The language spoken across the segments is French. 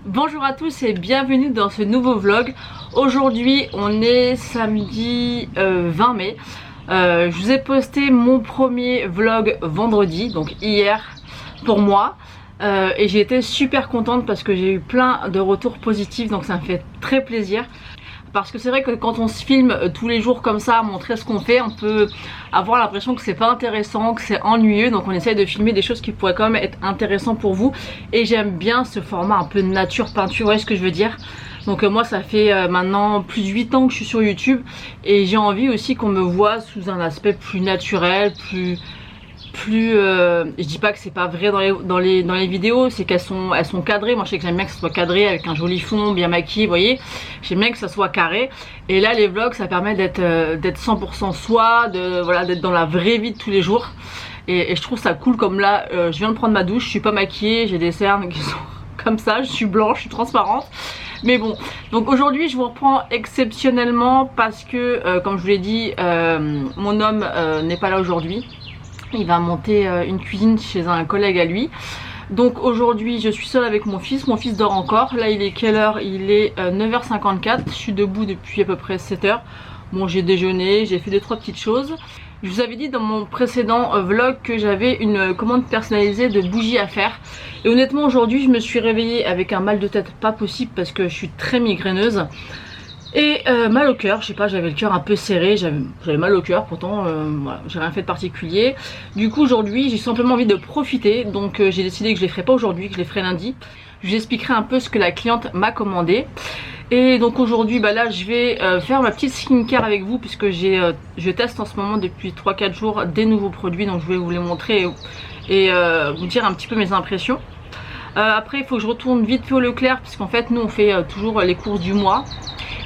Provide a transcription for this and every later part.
Bonjour à tous et bienvenue dans ce nouveau vlog. Aujourd'hui on est samedi 20 mai. Je vous ai posté mon premier vlog vendredi, donc hier pour moi. Et j'ai été super contente parce que j'ai eu plein de retours positifs, donc ça me fait très plaisir. Parce que c'est vrai que quand on se filme tous les jours comme ça, montrer ce qu'on fait, on peut avoir l'impression que c'est pas intéressant, que c'est ennuyeux. Donc on essaye de filmer des choses qui pourraient quand même être intéressantes pour vous. Et j'aime bien ce format un peu nature peinture, vous voyez ce que je veux dire. Donc moi ça fait maintenant plus de 8 ans que je suis sur YouTube. Et j'ai envie aussi qu'on me voit sous un aspect plus naturel, je dis pas que c'est pas vrai dans les vidéos, c'est qu'elles sont cadrées. Moi je sais que j'aime bien que ça soit cadré avec un joli fond bien maquillé, vous voyez, j'aime bien que ça soit carré. Et là les vlogs ça permet d'être 100% soi, voilà, d'être dans la vraie vie de tous les jours. Et je trouve ça cool. Comme là je viens de prendre ma douche, je suis pas maquillée, j'ai des cernes qui sont comme ça, je suis blanche, je suis transparente. Mais bon, donc aujourd'hui je vous reprends exceptionnellement parce que comme je vous l'ai dit, mon homme n'est pas là aujourd'hui. Il va monter une cuisine chez un collègue à lui. Donc aujourd'hui je suis seule avec mon fils dort encore. Là il est quelle heure? Il est 9h54, je suis debout depuis à peu près 7h. Bon, j'ai déjeuné, j'ai fait 2-3 petites choses. Je vous avais dit dans mon précédent vlog que j'avais une commande personnalisée de bougies à faire. Et honnêtement aujourd'hui je me suis réveillée avec un mal de tête pas possible parce que je suis très migraineuse. Et mal au cœur, je sais pas, j'avais le cœur un peu serré, j'avais mal au cœur, pourtant voilà, j'ai rien fait de particulier. Du coup aujourd'hui j'ai simplement envie de profiter, donc j'ai décidé que je les ferai pas aujourd'hui, que je les ferai lundi. Je vous expliquerai un peu ce que la cliente m'a commandé. Et donc aujourd'hui bah là je vais faire ma petite skincare avec vous, puisque je teste en ce moment depuis 3-4 jours des nouveaux produits, donc je vais vous les montrer et vous dire un petit peu mes impressions. Après il faut que je retourne vite fait au Leclerc, puisqu'en fait nous on fait toujours les courses du mois.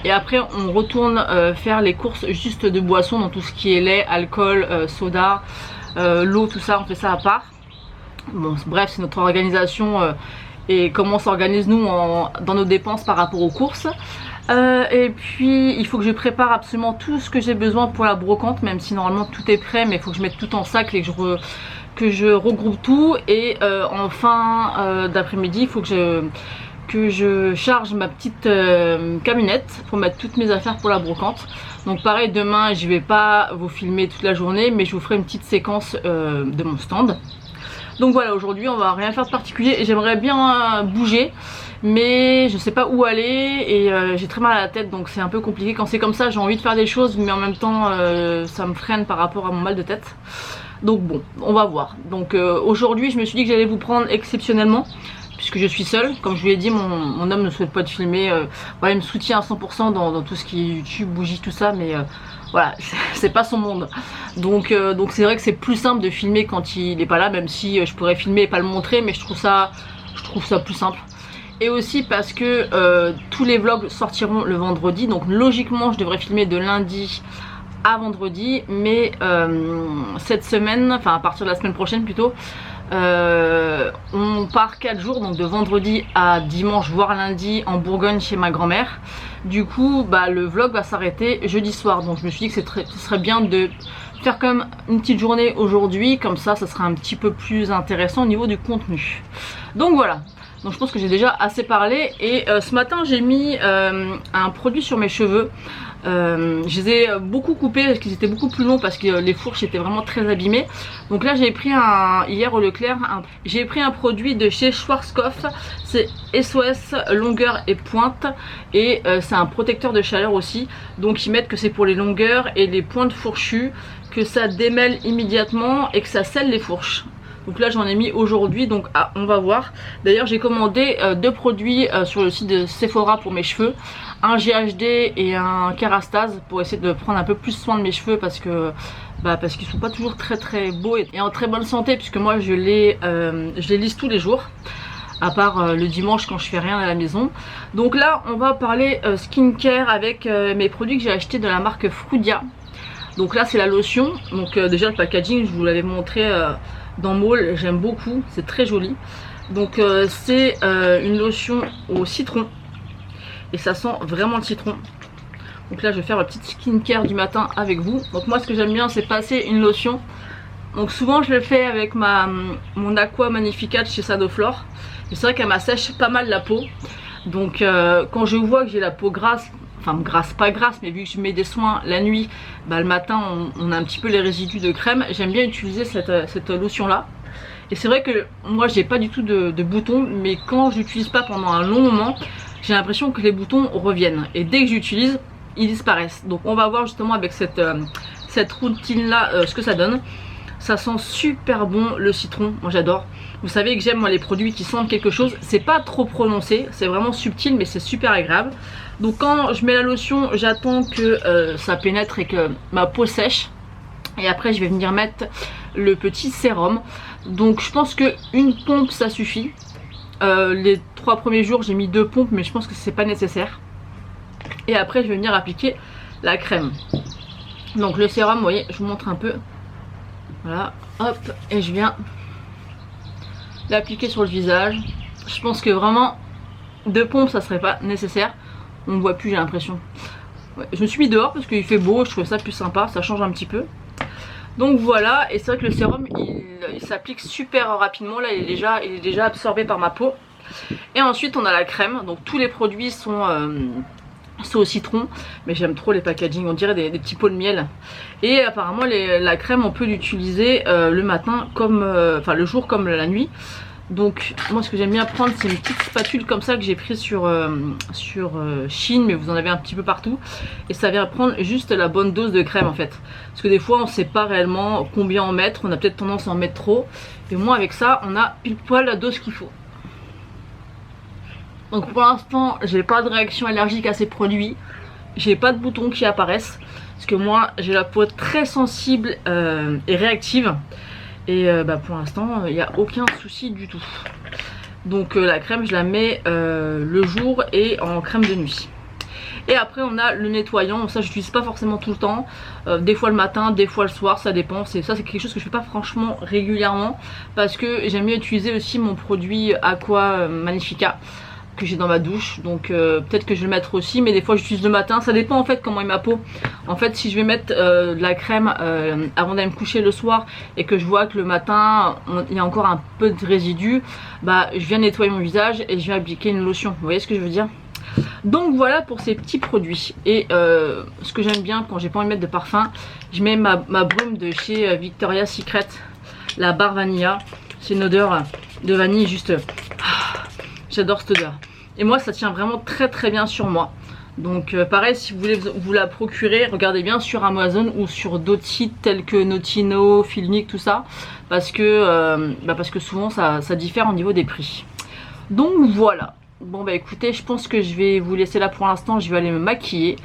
Et après on retourne faire les courses juste de boissons, dans tout ce qui est lait, alcool, soda, l'eau, tout ça, on fait ça à part. Bon bref, c'est notre organisation et comment on s'organise nous dans nos dépenses par rapport aux courses. Et puis il faut que je prépare absolument tout ce que j'ai besoin pour la brocante, même si normalement tout est prêt, mais il faut que je mette tout en sac et que je regroupe tout. Et en fin d'après-midi il faut que je charge ma petite camionnette pour mettre toutes mes affaires pour la brocante. Donc pareil, demain je vais pas vous filmer toute la journée, mais je vous ferai une petite séquence de mon stand. Donc voilà, aujourd'hui on va rien faire de particulier et j'aimerais bien bouger, mais je sais pas où aller et j'ai très mal à la tête, donc c'est un peu compliqué. Quand c'est comme ça j'ai envie de faire des choses, mais en même temps ça me freine par rapport à mon mal de tête. Donc bon, on va voir. Donc aujourd'hui je me suis dit que j'allais vous prendre exceptionnellement, puisque je suis seule. Comme je vous l'ai dit, mon homme ne souhaite pas être filmé. Voilà, il me soutient à 100% dans tout ce qui est YouTube, bougie, tout ça, mais voilà, c'est pas son monde. Donc c'est vrai que c'est plus simple de filmer quand il n'est pas là, même si je pourrais filmer et pas le montrer, mais je trouve ça plus simple. Et aussi parce que tous les vlogs sortiront le vendredi, donc logiquement je devrais filmer de lundi à vendredi, mais cette semaine, enfin à partir de la semaine prochaine plutôt, on part 4 jours, donc de vendredi à dimanche voire lundi en Bourgogne chez ma grand-mère. Du coup bah, le vlog va s'arrêter jeudi soir, donc je me suis dit que ce serait bien de faire comme une petite journée aujourd'hui, comme ça sera un petit peu plus intéressant au niveau du contenu. Donc voilà, donc je pense que j'ai déjà assez parlé. Et ce matin j'ai mis un produit sur mes cheveux. Je les ai beaucoup coupés parce qu'ils étaient beaucoup plus longs, parce que les fourches étaient vraiment très abîmées. Donc là j'ai pris hier au Leclerc, j'ai pris un produit de chez Schwarzkopf. C'est SOS longueur et pointe, et c'est un protecteur de chaleur aussi. Donc ils mettent que c'est pour les longueurs et les pointes fourchues, que ça démêle immédiatement et que ça scelle les fourches. Donc là j'en ai mis aujourd'hui, donc on va voir. D'ailleurs j'ai commandé 2 produits sur le site de Sephora pour mes cheveux, un GHD et un Kerastase, pour essayer de prendre un peu plus soin de mes cheveux, parce qu'ils sont pas toujours très beaux et en très bonne santé, puisque moi je les lisse tous les jours, à part le dimanche quand je fais rien à la maison. Donc là on va parler skincare avec mes produits que j'ai achetés de la marque Frudia. Donc là c'est la lotion, donc déjà le packaging je vous l'avais montré dans Maul, j'aime beaucoup, c'est très joli. Donc c'est une lotion au citron et ça sent vraiment le citron. Donc là je vais faire ma petite skincare du matin avec vous. Donc moi ce que j'aime bien c'est passer une lotion Donc souvent je le fais avec mon Aqua Magnificat chez Sadoflore. Et c'est vrai qu'elle m'assèche pas mal la peau. Donc quand je vois que j'ai la peau grasse, enfin grasse pas grasse, mais vu que je mets des soins la nuit, bah, le matin on a un petit peu les résidus de crème. J'aime bien utiliser cette lotion là. Et c'est vrai que moi j'ai pas du tout de boutons, mais quand je l'utilise pas pendant un long moment, j'ai l'impression que les boutons reviennent. Et dès que j'utilise, ils disparaissent. Donc on va voir justement avec cette routine là ce que ça donne. Ça sent super bon le citron, moi j'adore. Vous savez que j'aime moi les produits qui sentent quelque chose. C'est pas trop prononcé, c'est vraiment subtil mais c'est super agréable. Donc quand je mets la lotion, j'attends que ça pénètre et que ma peau sèche. Et après je vais venir mettre le petit sérum. Donc je pense qu'une pompe ça suffit. Les 3 premiers jours j'ai mis 2 pompes, mais je pense que c'est pas nécessaire. Et après je vais venir appliquer la crème. Donc le sérum, vous voyez, je vous montre un peu. Voilà, hop, et je viens l'appliquer sur le visage. Je pense que vraiment 2 pompes ça serait pas nécessaire. On ne voit plus, j'ai l'impression. Ouais, je me suis mis dehors parce qu'il fait beau, je trouve ça plus sympa, ça change un petit peu. Donc voilà, et c'est vrai que le sérum il s'applique super rapidement. Là il est déjà absorbé par ma peau. Et ensuite on a la crème. Donc tous les produits sont au citron, mais j'aime trop les packaging, on dirait des petits pots de miel. Et apparemment la crème on peut l'utiliser le matin comme enfin le jour comme la nuit. Donc moi ce que j'aime bien prendre c'est une petite spatule comme ça que j'ai pris sur Shein, mais vous en avez un petit peu partout. Et ça vient prendre juste la bonne dose de crème en fait. Parce que des fois on sait pas réellement combien en mettre, on a peut-être tendance à en mettre trop. Et moi avec ça on a pile poil la dose qu'il faut. Donc pour l'instant j'ai pas de réaction allergique à ces produits. J'ai pas de boutons qui apparaissent. Parce que moi j'ai la peau très sensible et réactive. Et bah pour l'instant il n'y a aucun souci du tout. Donc la crème je la mets le jour et en crème de nuit. Et après on a le nettoyant. Ça j'utilise pas forcément tout le temps, des fois le matin, des fois le soir, ça dépend. Ça c'est quelque chose que je fais pas franchement régulièrement. Parce que j'aime bien utiliser aussi mon produit Aqua Magnifica que j'ai dans ma douche. Donc peut-être que je vais le mettre aussi, mais des fois j'utilise le matin. Ça dépend en fait comment est ma peau. En fait si je vais mettre de la crème avant d'aller me coucher le soir et que je vois que le matin il y a encore un peu de résidus, bah je viens nettoyer mon visage et je viens appliquer une lotion. Vous voyez ce que je veux dire? Donc voilà pour ces petits produits. Et ce que j'aime bien quand j'ai pas envie de mettre de parfum, je mets ma brume de chez Victoria's Secret, la barre vanilla. C'est une odeur de vanille juste... J'adore cette odeur. Et moi ça tient vraiment très très bien sur moi. Donc pareil, si vous voulez vous la procurer, regardez bien sur Amazon ou sur d'autres sites tels que Notino, Filmic, tout ça. Parce que souvent ça diffère au niveau des prix. Donc voilà. Bon bah écoutez, je pense que je vais vous laisser là pour l'instant. Je vais aller me maquiller.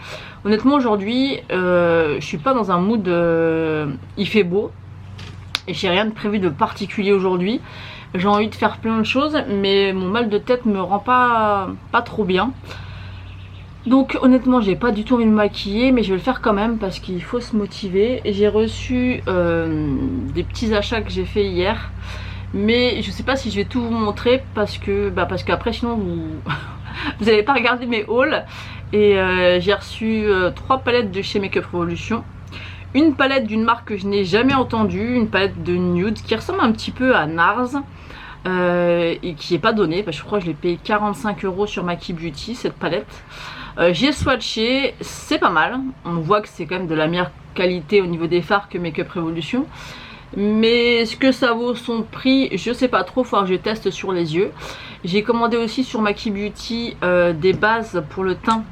Honnêtement aujourd'hui je suis pas dans un mood il fait beau. Et j'ai rien de prévu de particulier aujourd'hui. J'ai envie de faire plein de choses, mais mon mal de tête me rend pas trop bien. Donc honnêtement j'ai pas du tout envie de me maquiller, mais je vais le faire quand même parce qu'il faut se motiver. Et j'ai reçu des petits achats que j'ai fait hier, mais je sais pas si je vais tout vous montrer parce qu'après sinon vous n'allez pas regarder mes hauls. Et j'ai reçu 3 palettes de chez Makeup Revolution. Une palette d'une marque que je n'ai jamais entendue, une palette de nude qui ressemble un petit peu à NARS et qui n'est pas donnée, parce que je crois que je l'ai payé 45 € sur Maki Beauty cette palette. J'ai swatché, c'est pas mal, on voit que c'est quand même de la meilleure qualité au niveau des fards que Makeup Revolution. Mais est-ce que ça vaut son prix? Je sais pas trop, il faut que je teste sur les yeux. J'ai commandé aussi sur Maki Beauty des bases pour le teint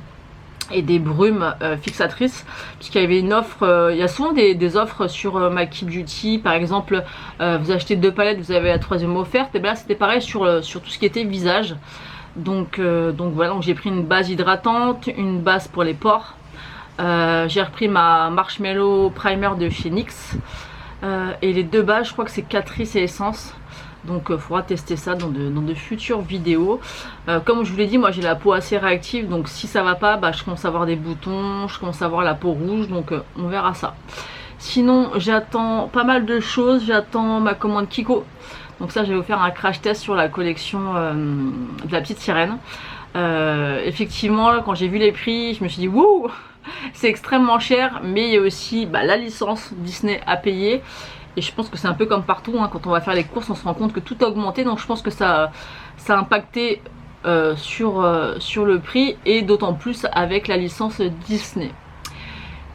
et des brumes fixatrices, puisqu'il y avait une offre, il y a souvent des offres sur Maki Beauty. Par exemple vous achetez 2 palettes, vous avez la 3e offerte. Et bien là c'était pareil sur tout ce qui était visage. Donc voilà, donc j'ai pris une base hydratante, une base pour les pores, j'ai repris ma Marshmallow Primer de chez NYX, et les 2 bases je crois que c'est Catrice et Essence. Donc il faudra tester ça dans de futures vidéos. Comme je vous l'ai dit, moi j'ai la peau assez réactive. Donc si ça va pas, je commence à avoir des boutons, je commence à avoir la peau rouge. Donc on verra ça. Sinon j'attends pas mal de choses. J'attends ma commande Kiko. Donc ça je vais vous faire un crash test sur la collection de la petite sirène. Effectivement là, quand j'ai vu les prix je me suis dit wouh, c'est extrêmement cher. Mais il y a aussi la licence Disney à payer. Et je pense que c'est un peu comme partout, hein, quand on va faire les courses, on se rend compte que tout a augmenté. Donc je pense que ça a impacté sur le prix, et d'autant plus avec la licence Disney.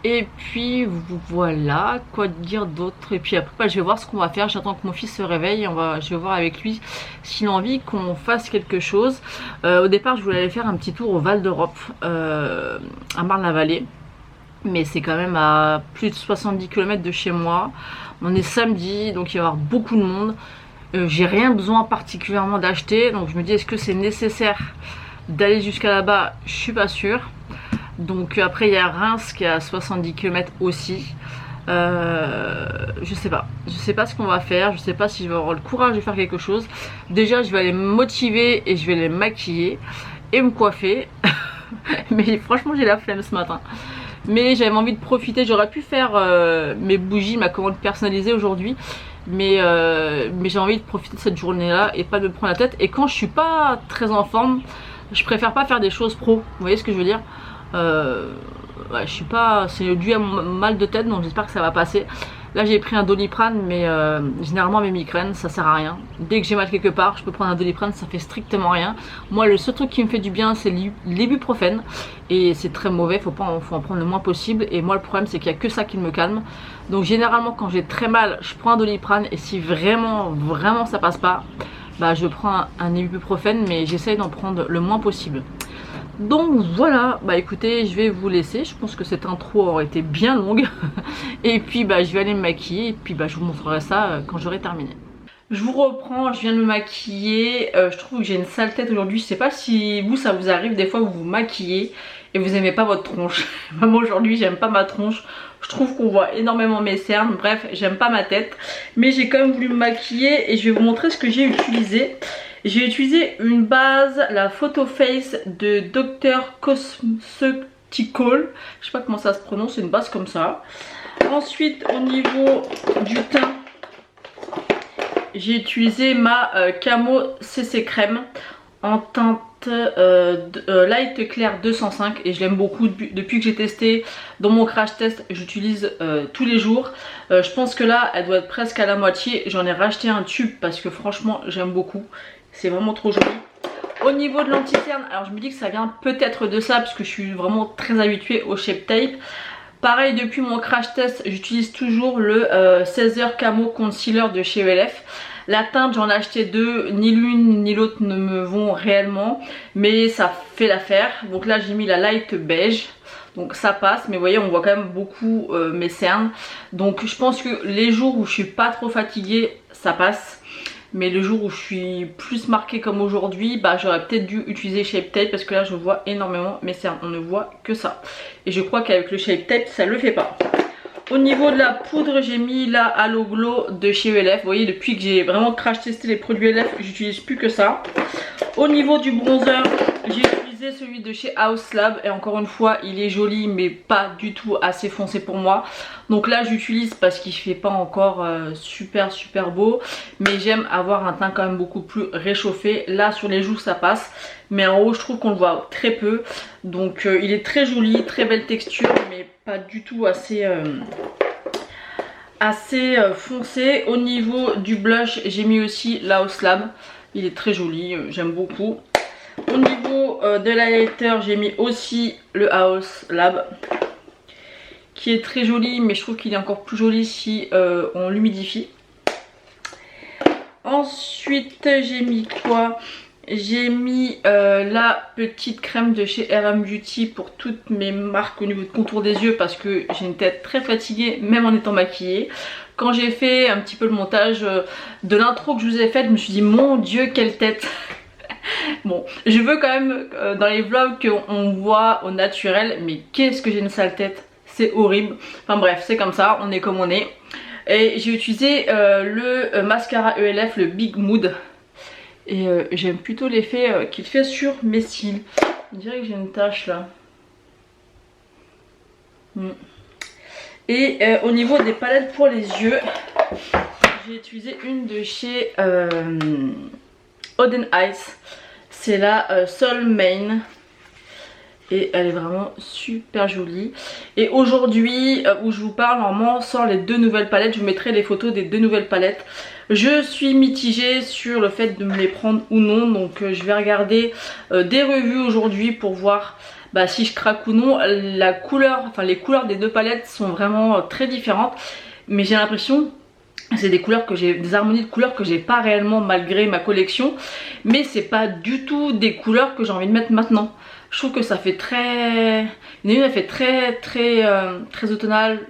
Et puis voilà, quoi dire d'autre. Et puis après je vais voir ce qu'on va faire, j'attends que mon fils se réveille, je vais voir avec lui s'il a envie qu'on fasse quelque chose. Au départ je voulais aller faire un petit tour au Val d'Europe, à Marne-la-Vallée, mais c'est quand même à plus de 70 km de chez moi. On est samedi, donc il va y avoir beaucoup de monde. J'ai rien besoin particulièrement d'acheter, donc je me dis est-ce que c'est nécessaire d'aller jusqu'à là-bas? Je suis pas sûre. Donc après il y a Reims qui est à 70 km aussi. Je sais pas ce qu'on va faire, je sais pas si je vais avoir le courage de faire quelque chose. Déjà je vais aller me motiver et je vais les maquiller et me coiffer. Mais franchement j'ai la flemme ce matin. Mais j'avais envie de profiter, j'aurais pu faire mes bougies, ma commande personnalisée aujourd'hui. Mais j'ai envie de profiter de cette journée là et pas de me prendre la tête. Et quand je suis pas très en forme, je préfère pas faire des choses pro, vous voyez ce que je veux dire. Ouais, je suis pas, c'est dû à mon mal de tête, donc j'espère que ça va passer. Là j'ai pris un Doliprane, mais généralement mes migraines ça sert à rien. Dès que j'ai mal quelque part je peux prendre un Doliprane, ça fait strictement rien. Moi le seul truc qui me fait du bien c'est l'ibuprofène, et c'est très mauvais, faut en prendre le moins possible. Et moi le problème c'est qu'il y a que ça qui me calme. Donc généralement quand j'ai très mal je prends un Doliprane, et si vraiment ça passe pas, bah je prends un ibuprofène, mais j'essaye d'en prendre le moins possible. Donc voilà, bah écoutez, je vais vous laisser. Je pense que cette intro aurait été bien longue. Et puis bah je vais aller me maquiller, et puis bah je vous montrerai ça quand j'aurai terminé. Je vous reprends, je viens de me maquiller. Je trouve que j'ai une sale tête aujourd'hui. Je sais pas si vous ça vous arrive, des fois vous vous maquillez et vous aimez pas votre tronche. Moi aujourd'hui j'aime pas ma tronche. Je trouve qu'on voit énormément mes cernes. Bref, j'aime pas ma tête. Mais j'ai quand même voulu me maquiller et je vais vous montrer ce que j'ai utilisé. J'ai utilisé une base, la Photo Face de Dr. Cosmeceutical. Je sais pas comment ça se prononce, c'est une base comme ça. Ensuite, au niveau du teint, j'ai utilisé ma Camo CC Crème en teinte Light Clair 205, et je l'aime beaucoup depuis que j'ai testé dans mon crash test. J'utilise tous les jours. Je pense que là elle doit être presque à la moitié. J'en ai racheté un tube parce que franchement j'aime beaucoup, c'est vraiment trop joli. Au niveau de l'anti-cerne, alors je me dis que ça vient peut-être de ça parce que je suis vraiment très habituée au Shape Tape. Pareil, depuis mon crash test j'utilise toujours le 16h Camo Concealer de chez ELF. La teinte j'en ai acheté deux, ni l'une ni l'autre ne me vont réellement, mais ça fait l'affaire. Donc là j'ai mis la light beige, donc ça passe, mais vous voyez on voit quand même beaucoup mes cernes. Donc je pense que les jours où je suis pas trop fatiguée ça passe, mais le jour où je suis plus marquée comme aujourd'hui, bah j'aurais peut-être dû utiliser Shape Tape parce que là je vois énormément mes cernes, on ne voit que ça. Et je crois qu'avec le Shape Tape ça le fait pas. Au niveau de la poudre, j'ai mis la Halo Glow de chez ELF. Vous voyez, depuis que j'ai vraiment crash testé les produits ELF, j'utilise plus que ça. Au niveau du bronzer, j'ai utilisé celui de chez House Lab. Et encore une fois, il est joli, mais pas du tout assez foncé pour moi. Donc là, j'utilise parce qu'il fait pas encore super beau. Mais j'aime avoir un teint quand même beaucoup plus réchauffé. Là, sur les joues, ça passe. Mais en haut, je trouve qu'on le voit très peu. Donc il est très joli, très belle texture, mais pas du tout assez foncé. Au niveau du blush, j'ai mis aussi la House Lab. Il est très joli, j'aime beaucoup. Au niveau de l'highlighter, j'ai mis aussi le House Lab, qui est très joli, mais je trouve qu'il est encore plus joli si on l'humidifie. Ensuite, j'ai mis quoi? J'ai mis la petite crème de chez RM Beauty pour toutes mes marques au niveau de contour des yeux, parce que j'ai une tête très fatiguée même en étant maquillée. Quand j'ai fait un petit peu le montage de l'intro que je vous ai faite, je me suis dit mon dieu quelle tête. Bon, je veux quand même dans les vlogs qu'on voit au naturel, mais qu'est-ce que j'ai une sale tête, c'est horrible. Enfin bref, c'est comme ça, on est comme on est. Et j'ai utilisé le mascara ELF, le Big Mood. Et j'aime plutôt l'effet qu'il fait sur mes cils. On dirait que j'ai une tache là. Et au niveau des palettes pour les yeux, j'ai utilisé une de chez Oden Eyes. C'est la Soul Mane. et elle est vraiment super jolie. Et aujourd'hui où je vous parle, normalement sort les 2 nouvelles palettes. Je vous mettrai les photos des 2 nouvelles palettes. Je suis mitigée sur le fait de me les prendre ou non, donc je vais regarder des revues aujourd'hui pour voir si je craque ou non. La couleur, enfin les couleurs des 2 palettes sont vraiment très différentes, mais j'ai l'impression c'est des couleurs que j'ai, des harmonies de couleurs que j'ai pas réellement malgré ma collection, mais c'est pas du tout des couleurs que j'ai envie de mettre maintenant. Je trouve que ça fait très, une elle fait très automnale,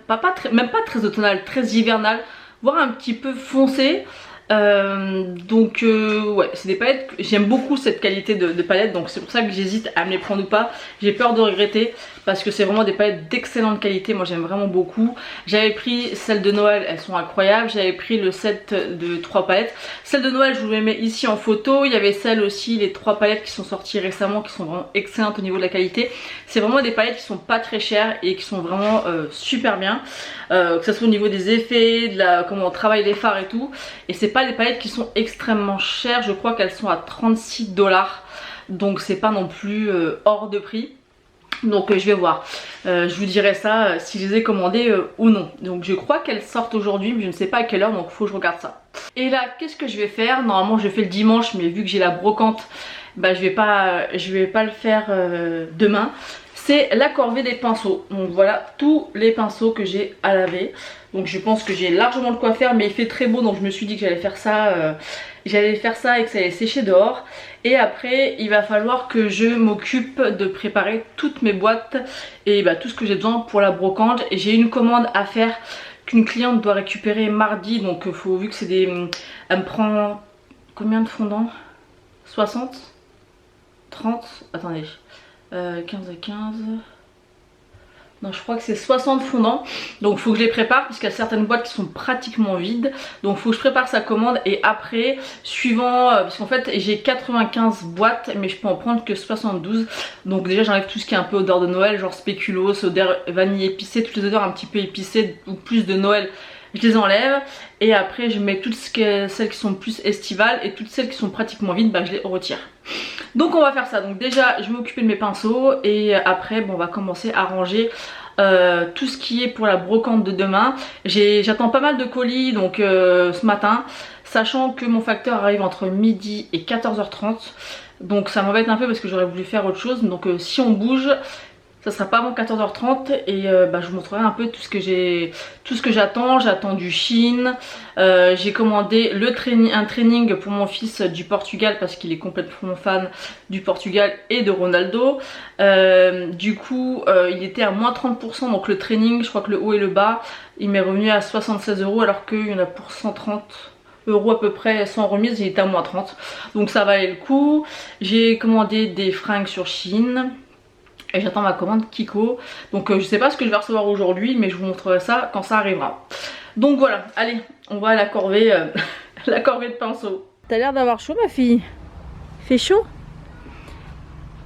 même pas très automnale, très hivernale, voire un petit peu foncé. Ouais, c'est des palettes, j'aime beaucoup cette qualité de palette, donc c'est pour ça que j'hésite à me les prendre ou pas. J'ai peur de regretter parce que c'est vraiment des palettes d'excellente qualité, moi j'aime vraiment beaucoup. J'avais pris celles de Noël, elles sont incroyables. J'avais pris le set de 3 palettes. Celles de Noël je vous les mets ici en photo. Il y avait celles aussi, les 3 palettes qui sont sorties récemment, qui sont vraiment excellentes au niveau de la qualité. C'est vraiment des palettes qui sont pas très chères et qui sont vraiment super bien, que ce soit au niveau des effets, de la, comment on travaille les fards et tout. Et c'est pas des palettes qui sont extrêmement chères, je crois qu'elles sont à 36 $, donc c'est pas non plus hors de prix. Donc je vais voir, je vous dirai ça si je les ai commandées ou non. Donc je crois qu'elles sortent aujourd'hui, mais je ne sais pas à quelle heure, donc il faut que je regarde ça. Et là qu'est-ce que je vais faire? Normalement je fais le dimanche, mais vu que j'ai la brocante, je vais pas le faire demain. C'est la corvée des pinceaux. Donc voilà tous les pinceaux que j'ai à laver. Donc je pense que j'ai largement de quoi faire, mais il fait très beau, donc je me suis dit que j'allais faire ça et que ça allait sécher dehors. Et après il va falloir que je m'occupe de préparer toutes mes boîtes et tout ce que j'ai besoin pour la brocante. Et j'ai une commande à faire qu'une cliente doit récupérer mardi, donc vu que c'est des... Elle me prend combien de fondants? 60? 30? Attendez. 15 et 15... Non, je crois que c'est 60 fondants. Donc il faut que je les prépare parce qu'il y a certaines boîtes qui sont pratiquement vides. Donc il faut que je prépare sa commande et après, suivant... parce qu'en fait j'ai 95 boîtes mais je peux en prendre que 72. Donc déjà j'enlève tout ce qui est un peu odeur de Noël, genre spéculoos, odeur vanille épicée, toutes les odeurs un petit peu épicées ou plus de Noël. Je les enlève et après je mets toutes celles qui sont plus estivales et toutes celles qui sont pratiquement vides, je les retire. Donc on va faire ça. Donc déjà je vais m'occuper de mes pinceaux et après on va commencer à ranger tout ce qui est pour la brocante de demain. J'attends pas mal de colis donc ce matin, sachant que mon facteur arrive entre midi et 14h30. Donc ça m'embête un peu parce que j'aurais voulu faire autre chose. Donc si on bouge, ça sera pas avant 14h30 et je vous montrerai un peu tout ce que j'attends. J'attends du Shein, j'ai commandé un training pour mon fils du Portugal parce qu'il est complètement fan du Portugal et de Ronaldo. Du coup il était à moins 30%, donc le training, je crois que le haut et le bas, il m'est revenu à 76 € alors qu'il y en a pour 130 € à peu près sans remise, il était à moins 30. Donc ça valait le coup. J'ai commandé des fringues sur Shein. Et j'attends ma commande Kiko. Donc je sais pas ce que je vais recevoir aujourd'hui, mais je vous montrerai ça quand ça arrivera. Donc voilà, allez, on va à la corvée, la corvée de pinceaux. T'as l'air d'avoir chaud ma fille. Il fait chaud?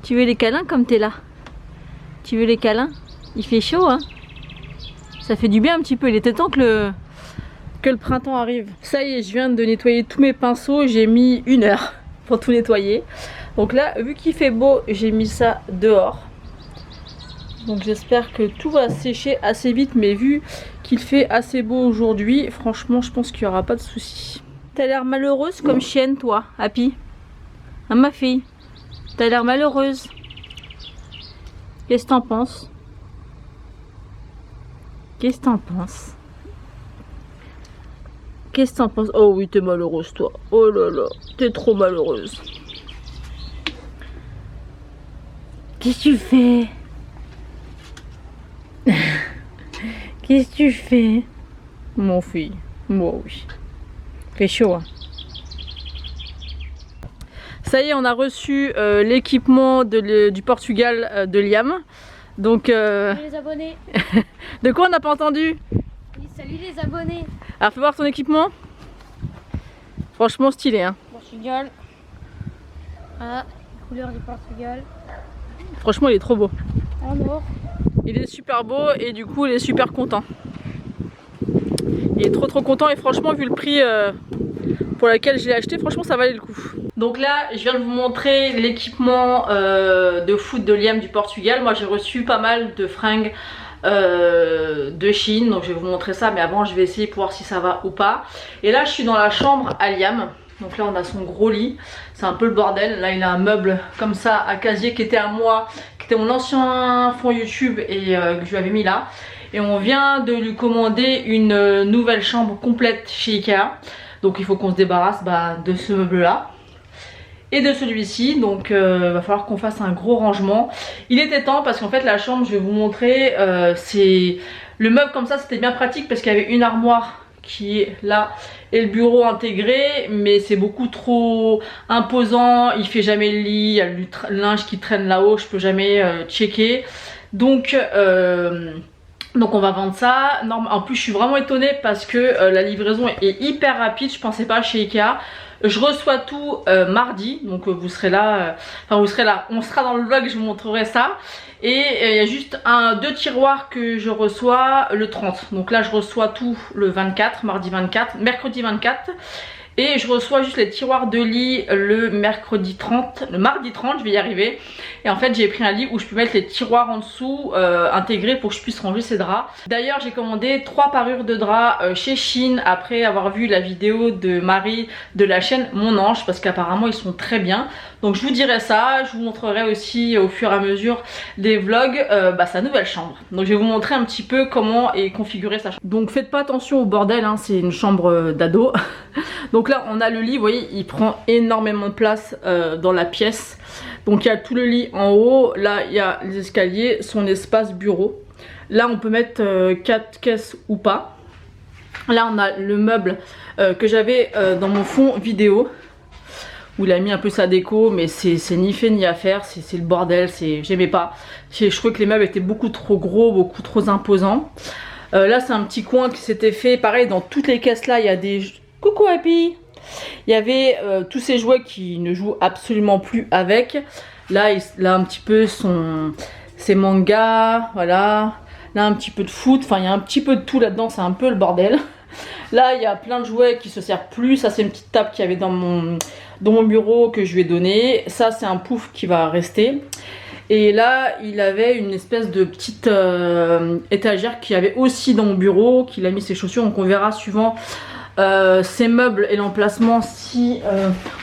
Tu veux les câlins comme t'es là? Tu veux les câlins? Il fait chaud hein? Ça fait du bien un petit peu, il était temps que le printemps arrive. Ça y est, je viens de nettoyer tous mes pinceaux, j'ai mis 1 heure pour tout nettoyer. Donc là, vu qu'il fait beau, j'ai mis ça dehors. Donc j'espère que tout va sécher assez vite, mais vu qu'il fait assez beau aujourd'hui, franchement je pense qu'il n'y aura pas de soucis. T'as l'air malheureuse comme chienne toi, Happy. Hein ma fille? T'as l'air malheureuse. Qu'est-ce que t'en penses? Qu'est-ce que t'en penses? Qu'est-ce que t'en penses? Oh oui, t'es malheureuse toi. Oh là là, t'es trop malheureuse. Qu'est-ce que tu fais? Qu'est-ce que tu fais? Mon fille, moi oui. Fait chaud hein. Ça y est, on a reçu l'équipement du Portugal de Liam. Donc Salut les abonnés. De quoi on n'a pas entendu? Oui, salut les abonnés. Alors fais voir ton équipement. Franchement stylé hein. Portugal. Ah, couleur du Portugal. Franchement il est trop beau. En or. Il est super beau et du coup il est super content. Il est trop content et franchement vu le prix pour lequel je l'ai acheté, franchement ça valait le coup. Donc là je viens de vous montrer l'équipement de foot de Liam du Portugal. Moi j'ai reçu pas mal de fringues de Chine, donc je vais vous montrer ça, mais avant je vais essayer pour voir si ça va ou pas. Et là je suis dans la chambre à Liam. Donc là on a son gros lit, c'est un peu le bordel. Là il a un meuble comme ça à casier qui était à moi, qui était mon ancien fond YouTube et que je lui avais mis là. Et on vient de lui commander une nouvelle chambre complète chez Ikea. Donc il faut qu'on se débarrasse de ce meuble là et de celui-ci. Donc va falloir qu'on fasse un gros rangement. Il était temps parce qu'en fait la chambre, je vais vous montrer, c'est le meuble comme ça, c'était bien pratique parce qu'il y avait une armoire qui est là et le bureau intégré, mais c'est beaucoup trop imposant, il fait jamais le lit, il y a le linge qui traîne là-haut, je peux jamais checker. Donc on va vendre ça. En plus je suis vraiment étonnée parce que la livraison est hyper rapide, je pensais pas chez Ikea. Je reçois tout mardi, donc vous serez là, on sera dans le vlog, je vous montrerai ça. Et il y a juste deux tiroirs que je reçois le 30. Donc là je reçois tout le 24, mardi 24, mercredi 24. Et je reçois juste les tiroirs de lit le mardi 30, je vais y arriver. Et en fait j'ai pris un lit où je peux mettre les tiroirs en dessous intégrés pour que je puisse ranger ces draps. D'ailleurs j'ai commandé 3 parures de draps chez Shein après avoir vu la vidéo de Marie de la chaîne Mon Ange, parce qu'apparemment ils sont très bien. Donc je vous dirai ça, je vous montrerai aussi au fur et à mesure des vlogs sa nouvelle chambre. Donc je vais vous montrer un petit peu comment est configurée sa chambre. Donc faites pas attention au bordel, hein, c'est une chambre d'ado. Donc là on a le lit, vous voyez il prend énormément de place dans la pièce. Donc il y a tout le lit en haut, là il y a les escaliers, son espace bureau. Là on peut mettre 4 caisses ou pas. Là on a le meuble que j'avais dans mon fond vidéo, où il a mis un peu sa déco, mais c'est ni fait ni à faire, c'est le bordel, j'aimais pas. Je trouvais que les meubles étaient beaucoup trop gros, beaucoup trop imposants. Là c'est un petit coin qui s'était fait, pareil dans toutes les caisses là il y a des... Coucou Happy. Il y avait tous ces jouets qui ne jouent absolument plus avec. Là il a un petit peu ses mangas, voilà. Là un petit peu de foot, enfin il y a un petit peu de tout là-dedans, c'est un peu le bordel. Là il y a plein de jouets qui se servent plus. Ça c'est une petite table qu'il y avait dans mon bureau que je lui ai donné. Ça c'est un pouf qui va rester. Et là il avait une espèce de petite étagère qu'il y avait aussi dans mon bureau, qu'il a mis ses chaussures. Donc on verra suivant ses meubles et l'emplacement si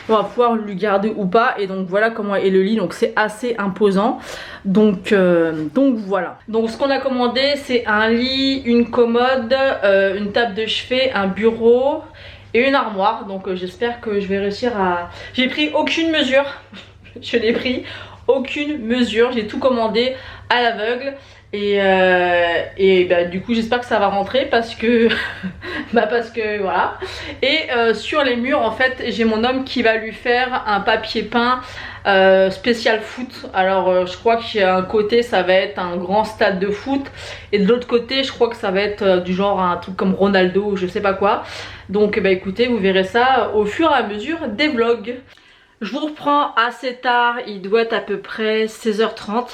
on va pouvoir lui garder ou pas. Et donc voilà comment est le lit, donc c'est assez imposant. Donc voilà. Donc ce qu'on a commandé c'est un lit, une commode, une table de chevet, un bureau et une armoire. Donc j'espère que je vais réussir à... J'ai pris aucune mesure. Je n'ai pris aucune mesure, j'ai tout commandé à l'aveugle. Et du coup j'espère que ça va rentrer parce que voilà. Et sur les murs en fait j'ai mon homme qui va lui faire un papier peint spécial foot. Alors je crois qu'il y a un côté ça va être un grand stade de foot et de l'autre côté je crois que ça va être du genre un truc comme Ronaldo ou je sais pas quoi. Donc écoutez, vous verrez ça au fur et à mesure des vlogs. Je vous reprends assez tard, il doit être à peu près 16h30.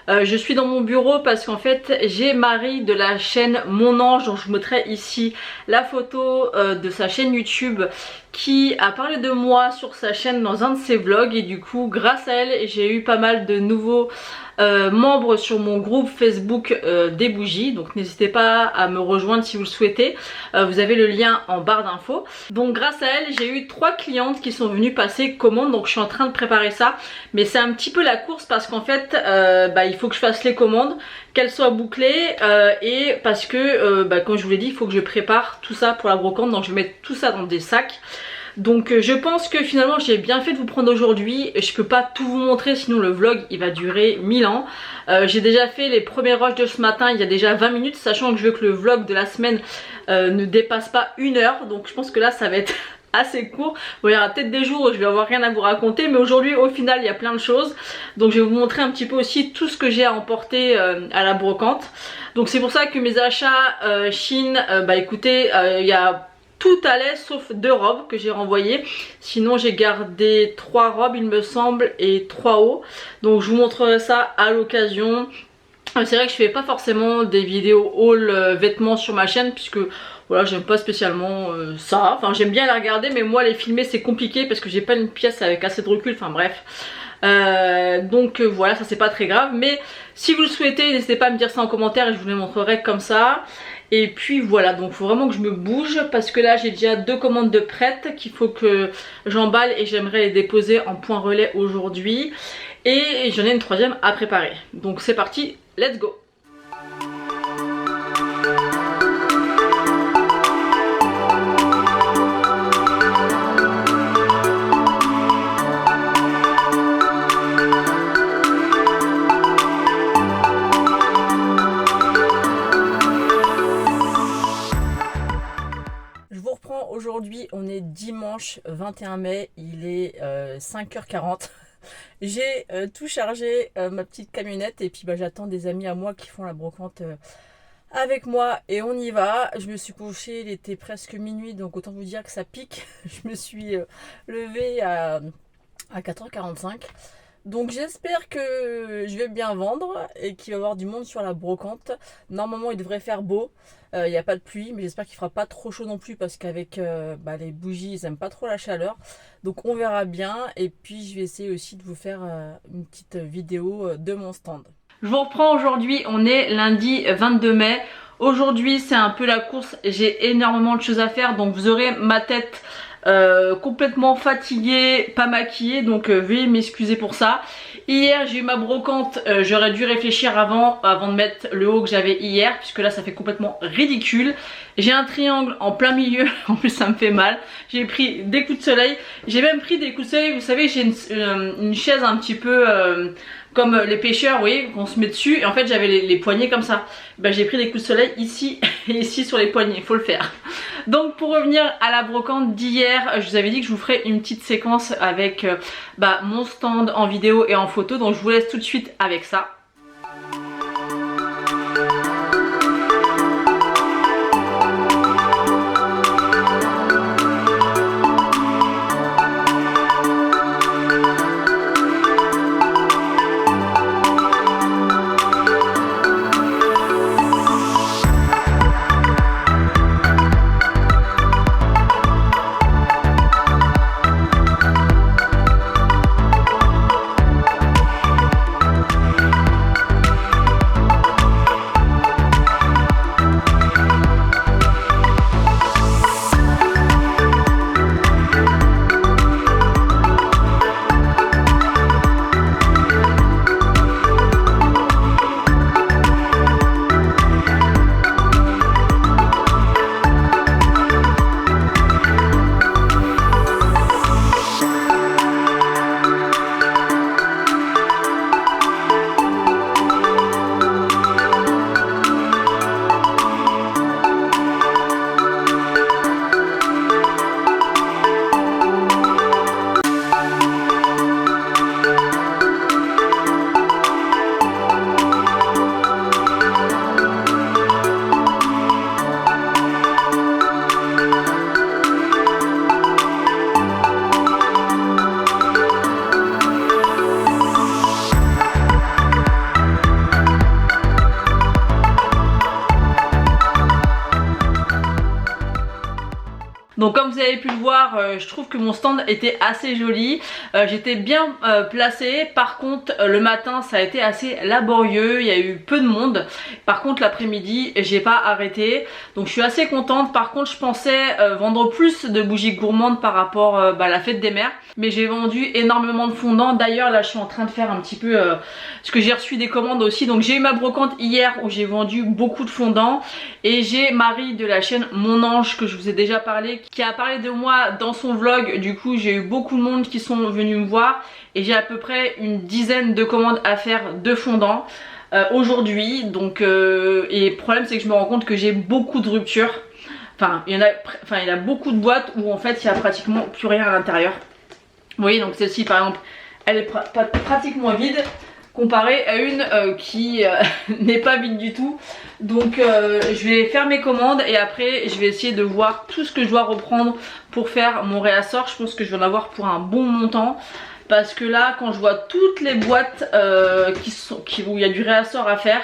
Je suis dans mon bureau parce qu'en fait j'ai Marie de la chaîne Mon Ange, dont je vous mettrai ici la photo de sa chaîne YouTube, qui a parlé de moi sur sa chaîne dans un de ses vlogs. Et du coup grâce à elle j'ai eu pas mal de nouveaux membres sur mon groupe Facebook des bougies. Donc n'hésitez pas à me rejoindre si vous le souhaitez, vous avez le lien en barre d'infos. Donc grâce à elle j'ai eu 3 clientes qui sont venues passer commande. Donc je suis en train de préparer ça, mais c'est un petit peu la course parce qu'en fait il faut que je fasse les commandes, qu'elles soient bouclées et parce que comme je vous l'ai dit il faut que je prépare tout ça pour la brocante. Donc je vais mettre tout ça dans des sacs. Donc je pense que finalement j'ai bien fait de vous prendre aujourd'hui. Je peux pas tout vous montrer sinon le vlog il va durer 1000 ans. J'ai déjà fait les premiers rushs de ce matin il y a déjà 20 minutes, sachant que je veux que le vlog de la semaine ne dépasse pas 1 heure. Donc je pense que là ça va être assez court. Bon, il y aura peut-être des jours où je vais avoir rien à vous raconter, mais aujourd'hui au final il y a plein de choses. Donc je vais vous montrer un petit peu aussi tout ce que j'ai à emporter à la brocante. Donc c'est pour ça que mes achats Shein, écoutez, il y a... Tout allait sauf 2 robes que j'ai renvoyées. Sinon j'ai gardé 3 robes il me semble et 3 hauts. Donc je vous montrerai ça à l'occasion. C'est vrai que je fais pas forcément des vidéos haul vêtements sur ma chaîne puisque voilà, j'aime pas spécialement ça. Enfin, j'aime bien la regarder, mais moi les filmer c'est compliqué parce que j'ai pas une pièce avec assez de recul. Enfin bref. Donc voilà, ça c'est pas très grave. Mais si vous le souhaitez, n'hésitez pas à me dire ça en commentaire et je vous les montrerai comme ça. Et puis voilà, donc il faut vraiment que je me bouge parce que là j'ai déjà 2 commandes de prêtes qu'il faut que j'emballe et j'aimerais les déposer en point relais aujourd'hui. Et j'en ai une 3e à préparer. Donc c'est parti, let's go! Aujourd'hui on est dimanche 21 mai, il est 5h40. J'ai tout chargé, ma petite camionnette, et puis j'attends des amis à moi qui font la brocante avec moi et on y va. Je me suis couchée, il était presque minuit, donc autant vous dire que ça pique. Je me suis levée à 4h45. Donc j'espère que je vais bien vendre et qu'il va y avoir du monde sur la brocante. Normalement il devrait faire beau, il n'y a pas de pluie, mais j'espère qu'il fera pas trop chaud non plus parce qu'avec les bougies ils aiment pas trop la chaleur. Donc on verra bien, et puis je vais essayer aussi de vous faire une petite vidéo de mon stand. Je vous reprends aujourd'hui, on est lundi 22 mai. Aujourd'hui c'est un peu la course, j'ai énormément de choses à faire, donc vous aurez ma tête complètement fatiguée, pas maquillée, donc veuillez m'excuser pour ça. Hier j'ai eu ma brocante, j'aurais dû réfléchir avant de mettre le haut que j'avais hier, puisque là ça fait complètement ridicule. J'ai un triangle en plein milieu, en plus ça me fait mal. J'ai pris des coups de soleil, j'ai même pris des coups de soleil, vous savez j'ai une chaise un petit peu comme les pêcheurs, vous voyez, qu'on se met dessus, et en fait j'avais les poignets comme ça. J'ai pris des coups de soleil ici et ici sur les poignets, il faut le faire. Donc pour revenir à la brocante d'hier, je vous avais dit que je vous ferai une petite séquence avec mon stand en vidéo et en photo, donc je vous laisse tout de suite avec ça. Donc comme vous avez pu le voir, je trouve que mon stand était assez joli, j'étais bien placée. Par contre le matin ça a été assez laborieux, il y a eu peu de monde. Par contre l'après-midi j'ai pas arrêté, donc je suis assez contente. Par contre je pensais vendre plus de bougies gourmandes par rapport à la fête des mères, mais j'ai vendu énormément de fondants. D'ailleurs là je suis en train de faire un petit peu parce que j'ai reçu des commandes aussi. Donc j'ai eu ma brocante hier où j'ai vendu beaucoup de fondants, et j'ai Marie de la chaîne Mon Ange que je vous ai déjà parlé, qui a parlé de moi dans son vlog. Du coup j'ai eu beaucoup de monde qui sont venus me voir, et j'ai à peu près une dizaine de commandes à faire de fondants aujourd'hui. Donc et le problème c'est que je me rends compte que j'ai beaucoup de ruptures. Il y a beaucoup de boîtes où en fait il n'y a pratiquement plus rien à l'intérieur. Vous voyez, donc celle-ci par exemple elle est pratiquement vide, comparée à une qui n'est pas vide du tout. Donc je vais faire mes commandes et après je vais essayer de voir tout ce que je dois reprendre pour faire mon réassort. Je pense que je vais en avoir pour un bon montant, parce que là quand je vois toutes les boîtes où il y a du réassort à faire,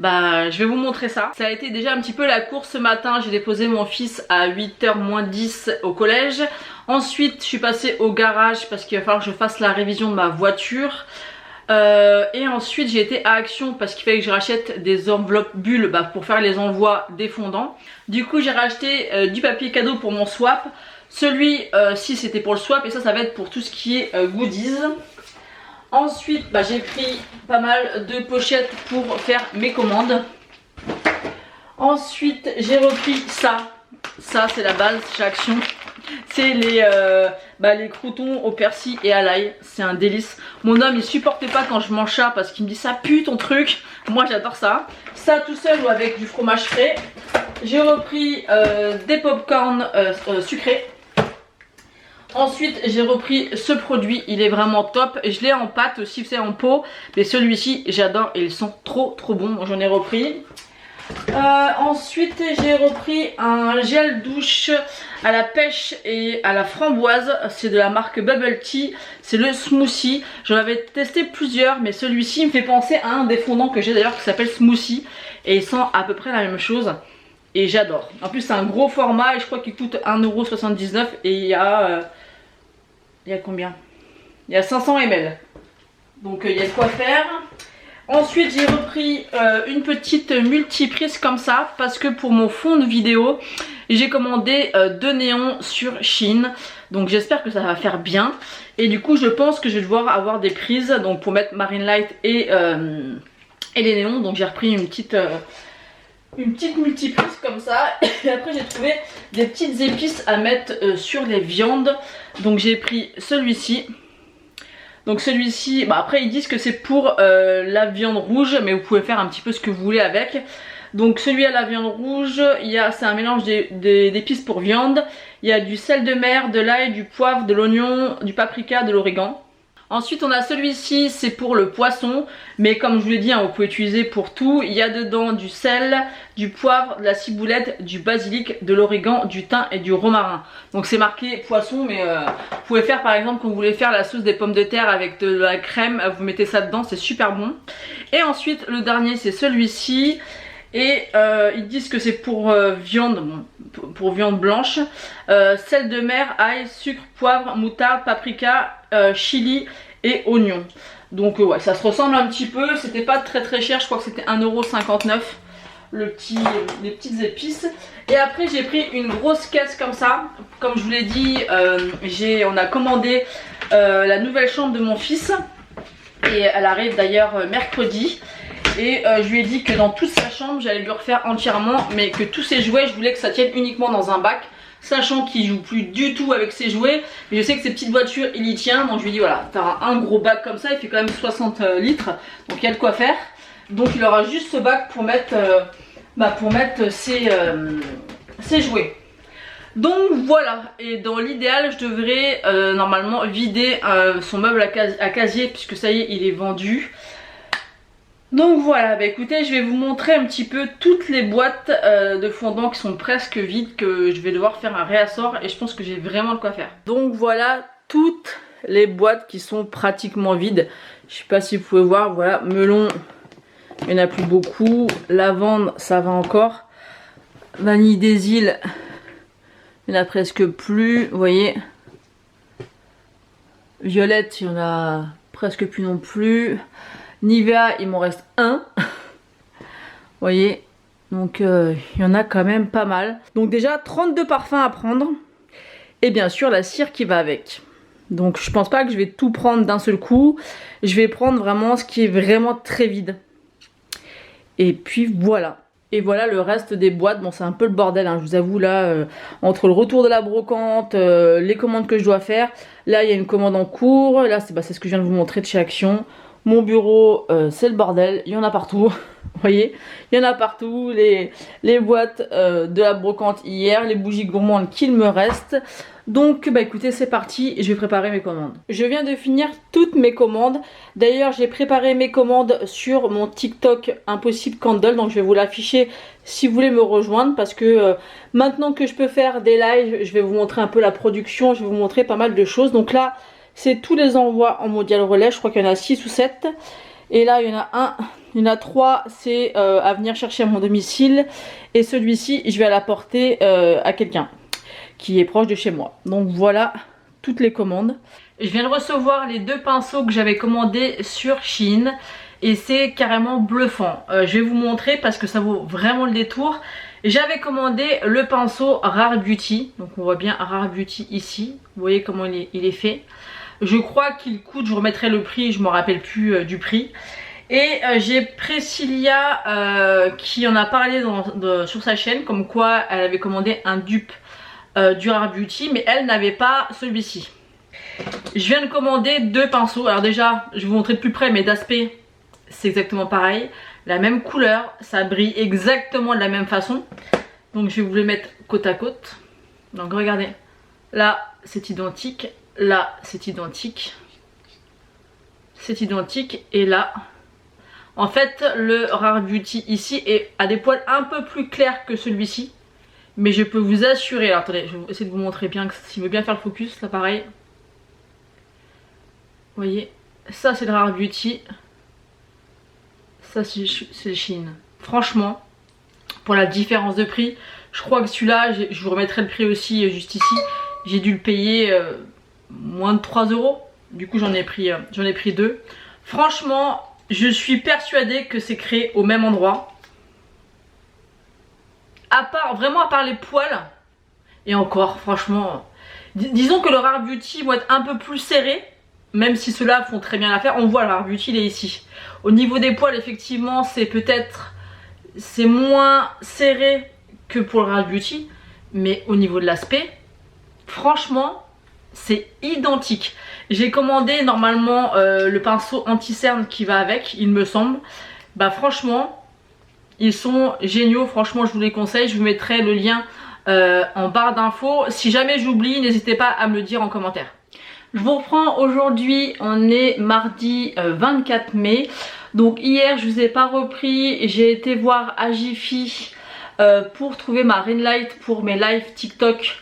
bah je vais vous montrer ça. Ça a été déjà un petit peu la course ce matin. J'ai déposé mon fils à 8h moins 10 au collège. Ensuite je suis passée au garage parce qu'il va falloir que je fasse la révision de ma voiture. Et ensuite j'ai été à Action parce qu'il fallait que je rachète des enveloppes bulles pour faire les envois des fondants. Du coup j'ai racheté du papier cadeau pour mon swap. Celui-ci c'était pour le swap et ça va être pour tout ce qui est goodies. Ensuite j'ai pris pas mal de pochettes pour faire mes commandes. Ensuite j'ai repris ça. Ça c'est la base chez Action. C'est les croûtons au persil et à l'ail. C'est un délice. Mon homme il supporte pas quand je mange ça parce qu'il me dit ça pue ton truc. Moi j'adore ça. Ça tout seul ou avec du fromage frais. J'ai repris des pop-corn sucrés. Ensuite j'ai repris ce produit, il est vraiment top. Je l'ai en pâte aussi, c'est en pot. Mais celui-ci j'adore et ils sont trop bons. J'en ai repris. Ensuite j'ai repris un gel douche à la pêche et à la framboise. C'est de la marque Bubble Tea. C'est le smoothie. J'en avais testé plusieurs mais celui-ci me fait penser à un des fondants que j'ai d'ailleurs qui s'appelle Smoothie. Et il sent à peu près la même chose. Et j'adore. En plus c'est un gros format et je crois qu'il coûte 1,79 € et il y a combien? Il y a 500 ml. Donc il y a de quoi faire. Ensuite j'ai repris une petite multiprise comme ça parce que pour mon fond de vidéo j'ai commandé 2 néons sur Shein. Donc j'espère que ça va faire bien. Et du coup je pense que je vais devoir avoir des prises donc pour mettre Marine Light et les néons. Donc j'ai repris une petite multiprise comme ça. Et après j'ai trouvé des petites épices à mettre sur les viandes. Donc j'ai pris celui-ci. Donc celui-ci, après ils disent que c'est pour la viande rouge, mais vous pouvez faire un petit peu ce que vous voulez avec. Donc celui à la viande rouge, c'est un mélange d'épices pour viande. Il y a du sel de mer, de l'ail, du poivre, de l'oignon, du paprika, de l'origan. Ensuite on a celui-ci, c'est pour le poisson, mais comme je vous l'ai dit, vous pouvez utiliser pour tout. Il y a dedans du sel, du poivre, de la ciboulette, du basilic, de l'origan, du thym et du romarin. Donc c'est marqué poisson, mais vous pouvez faire par exemple quand vous voulez faire la sauce des pommes de terre avec de la crème, vous mettez ça dedans, c'est super bon. Et ensuite le dernier c'est celui-ci. Et ils disent que c'est pour viande blanche, sel de mer, ail, sucre, poivre, moutarde, paprika, chili et oignon. Donc ouais, ça se ressemble un petit peu. C'était pas très cher, je crois que c'était 1,59 € les petites épices. Et après j'ai pris une grosse caisse comme ça. Comme je vous l'ai dit, on a commandé la nouvelle chambre de mon fils. Et elle arrive d'ailleurs mercredi. Et je lui ai dit que dans toute sa chambre j'allais lui refaire entièrement, mais que tous ses jouets je voulais que ça tienne uniquement dans un bac, sachant qu'il joue plus du tout avec ses jouets. Mais je sais que ces petites voitures il y tient, donc je lui ai dit voilà, t'as un gros bac comme ça, il fait quand même 60 litres, donc il y a de quoi faire. Donc il aura juste ce bac pour mettre, ses jouets. Donc voilà, et dans l'idéal je devrais normalement vider son meuble à casier, puisque ça y est il est vendu. Donc voilà, écoutez, je vais vous montrer un petit peu toutes les boîtes de fondant qui sont presque vides, que je vais devoir faire un réassort et je pense que j'ai vraiment de quoi faire. Donc voilà toutes les boîtes qui sont pratiquement vides. Je sais pas si vous pouvez voir, voilà, melon, il n'y en a plus beaucoup. Lavande, ça va encore. Vanille des îles, il n'y en a presque plus, vous voyez. Violette, il n'y en a presque plus non plus. Nivea, il m'en reste un. Vous voyez, donc il y en a quand même pas mal. Donc déjà 32 parfums à prendre. Et bien sûr la cire qui va avec. Donc je pense pas que je vais tout prendre d'un seul coup. Je vais prendre vraiment ce qui est vraiment très vide. Et puis voilà. Et voilà le reste des boîtes. Bon, c'est un peu le bordel, hein, je vous avoue là. Entre le retour de la brocante, les commandes que je dois faire. Là il y a une commande en cours. Là c'est ce que je viens de vous montrer de chez Action. Mon bureau, c'est le bordel, il y en a partout, vous voyez, il y en a partout, les boîtes de la brocante hier, les bougies gourmandes qu'il me reste. Donc écoutez, c'est parti, je vais préparer mes commandes. Je viens de finir toutes mes commandes. D'ailleurs j'ai préparé mes commandes sur mon TikTok Impossible Candle, donc je vais vous l'afficher si vous voulez me rejoindre, parce que maintenant que je peux faire des lives, je vais vous montrer un peu la production, je vais vous montrer pas mal de choses. Donc là c'est tous les envois en mondial relais, je crois qu'il y en a 6 ou 7. Et là, il y en a un, il y en a 3, c'est à venir chercher à mon domicile. Et celui-ci, je vais l'apporter à quelqu'un qui est proche de chez moi. Donc voilà toutes les commandes. Je viens de recevoir les 2 pinceaux que j'avais commandés sur Shein. Et c'est carrément bluffant. Je vais vous montrer parce que ça vaut vraiment le détour. J'avais commandé le pinceau Rare Beauty. Donc on voit bien Rare Beauty ici. Vous voyez comment il est fait. Je crois qu'il coûte, je vous remettrai le prix, je ne me rappelle plus du prix. Et j'ai Priscilla qui en a parlé sur sa chaîne, comme quoi elle avait commandé un dupe du Rare Beauty, mais elle n'avait pas celui-ci. Je viens de commander 2 pinceaux. Alors déjà, je vais vous montrer de plus près, mais d'aspect, c'est exactement pareil. La même couleur, ça brille exactement de la même façon. Donc je vais vous les mettre côte à côte. Donc regardez, là c'est identique. Là c'est identique, et là en fait le Rare Beauty ici a des poils un peu plus clairs que celui-ci, mais je peux vous assurer, alors attendez, je vais essayer de vous montrer bien, s'il veut bien faire le focus, là pareil, vous voyez, ça c'est le Rare Beauty, ça c'est le Shein. Franchement, pour la différence de prix, je crois que celui-là, je vous remettrai le prix aussi juste ici, j'ai dû le payer moins de 3 €. Du coup j'en ai pris 2. Franchement, je suis persuadée que c'est créé au même endroit. À part les poils. Et encore, franchement, disons que le Rare Beauty va être un peu plus serré. Même si ceux-là font très bien l'affaire. On voit le Rare Beauty, il est ici. Au niveau des poils, effectivement, c'est moins serré que pour le Rare Beauty. Mais au niveau de l'aspect, franchement, c'est identique. J'ai commandé normalement le pinceau anti-cerne qui va avec, il me semble. Bah franchement, ils sont géniaux. Franchement, je vous les conseille. Je vous mettrai le lien en barre d'infos. Si jamais j'oublie, n'hésitez pas à me le dire en commentaire. Je vous reprends aujourd'hui, on est mardi 24 mai. Donc hier, je vous ai pas repris. J'ai été voir Ajifi pour trouver ma ring light pour mes lives TikTok.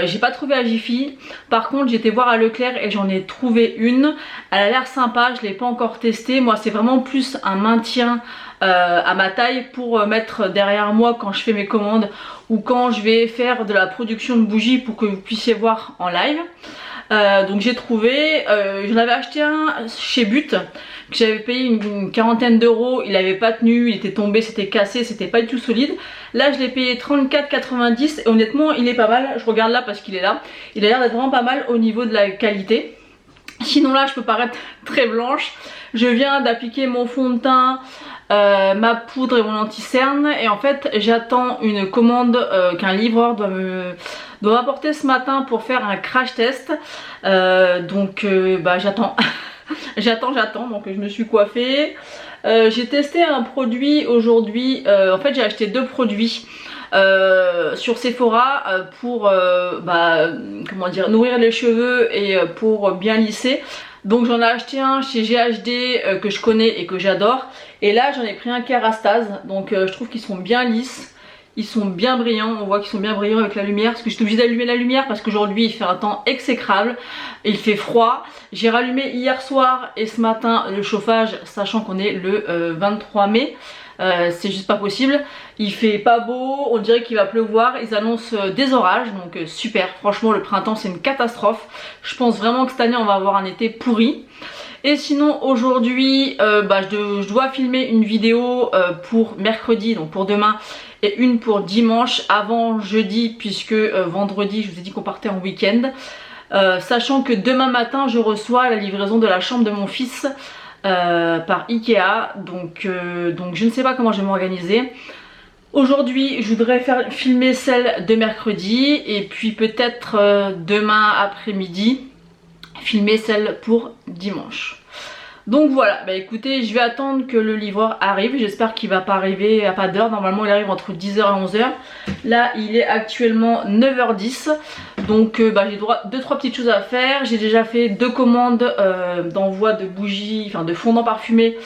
J'ai pas trouvé à Jiffy. Par contre j'ai été voir à Leclerc et j'en ai trouvé une. Elle a l'air sympa, je l'ai pas encore testée. Moi c'est vraiment plus un maintien à ma taille pour mettre derrière moi quand je fais mes commandes ou quand je vais faire de la production de bougies pour que vous puissiez voir en live. Donc j'ai trouvé, je l'avais acheté un chez But que j'avais payé une quarantaine d'euros, il avait pas tenu, il était tombé, c'était cassé, c'était pas du tout solide. Là je l'ai payé 34,90 et honnêtement il est pas mal, je regarde là parce qu'il est là, il a l'air d'être vraiment pas mal au niveau de la qualité. Sinon là je peux paraître très blanche, je viens d'appliquer mon fond de teint, ma poudre et mon anti-cerne et en fait j'attends une commande qu'un livreur doit m'apporter ce matin pour faire un crash test. Donc bah j'attends. j'attends, donc je me suis coiffée. J'ai testé un produit aujourd'hui, en fait j'ai acheté 2 produits sur Sephora pour comment dire, nourrir les cheveux et pour bien lisser. Donc j'en ai acheté un chez GHD que je connais et que j'adore. Et là j'en ai pris un Kerastase, donc je trouve qu'ils sont bien lisses. Ils sont bien brillants, on voit qu'ils sont bien brillants avec la lumière. Parce que j'étais obligée d'allumer la lumière parce qu'aujourd'hui il fait un temps exécrable. Il fait froid. J'ai rallumé hier soir et ce matin le chauffage, sachant qu'on est le 23 mai. C'est juste pas possible. Il fait pas beau, on dirait qu'il va pleuvoir. Ils annoncent des orages, donc super. Franchement le printemps c'est une catastrophe. Je pense vraiment que cette année on va avoir un été pourri. Et sinon aujourd'hui je dois filmer une vidéo pour mercredi, donc pour demain, et une pour dimanche avant jeudi, puisque vendredi je vous ai dit qu'on partait en week-end. Sachant que demain matin je reçois la livraison de la chambre de mon fils par Ikea, donc je ne sais pas comment je vais m'organiser. Aujourd'hui je voudrais filmer celle de mercredi et puis peut-être demain après-midi filmer celle pour dimanche. Donc voilà, bah écoutez, je vais attendre que le livreur arrive. J'espère qu'il va pas arriver à pas d'heure. Normalement il arrive entre 10h et 11h. Là il est actuellement 9h10. Donc j'ai 2-3 petites choses à faire. J'ai déjà fait 2 commandes d'envoi de bougies, enfin de fondant parfumé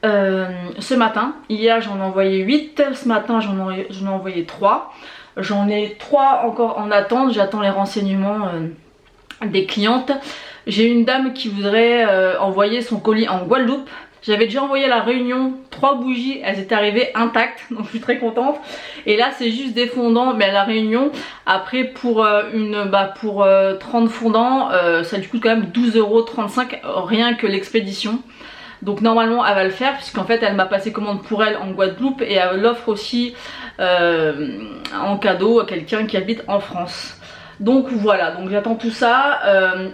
ce matin. Hier j'en ai envoyé 8, ce matin j'en ai envoyé 3. J'en ai 3 encore en attente, j'attends les renseignements des clientes. J'ai une dame qui voudrait envoyer son colis en Guadeloupe. J'avais déjà envoyé à la Réunion 3 bougies, elles étaient arrivées intactes, donc je suis très contente. Et là c'est juste des fondants, mais à la Réunion, après pour 30 fondants, ça lui coûte quand même 12,35 € rien que l'expédition. Donc normalement elle va le faire puisqu'en fait elle m'a passé commande pour elle en Guadeloupe et elle l'offre aussi en cadeau à quelqu'un qui habite en France. Donc voilà, donc j'attends tout ça.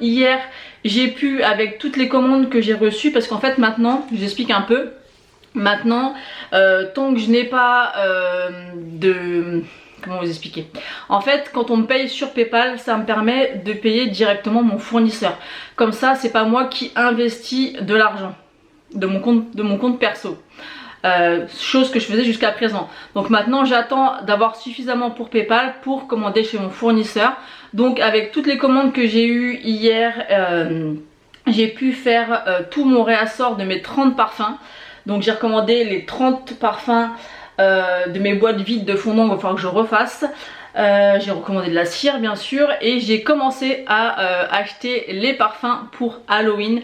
Hier j'ai pu, avec toutes les commandes que j'ai reçues, parce qu'en fait maintenant, je vous explique un peu. Maintenant, tant que je n'ai pas comment vous expliquer? En fait, quand on me paye sur PayPal, ça me permet de payer directement mon fournisseur. Comme ça, c'est pas moi qui investis de l'argent de mon compte perso. Chose que je faisais jusqu'à présent. Donc maintenant j'attends d'avoir suffisamment pour PayPal pour commander chez mon fournisseur. Donc avec toutes les commandes que j'ai eues hier, j'ai pu faire tout mon réassort de mes 30 parfums. Donc j'ai recommandé les 30 parfums de mes boîtes vides de fondant, il va falloir que je refasse. J'ai recommandé de la cire bien sûr et j'ai commencé à acheter les parfums pour Halloween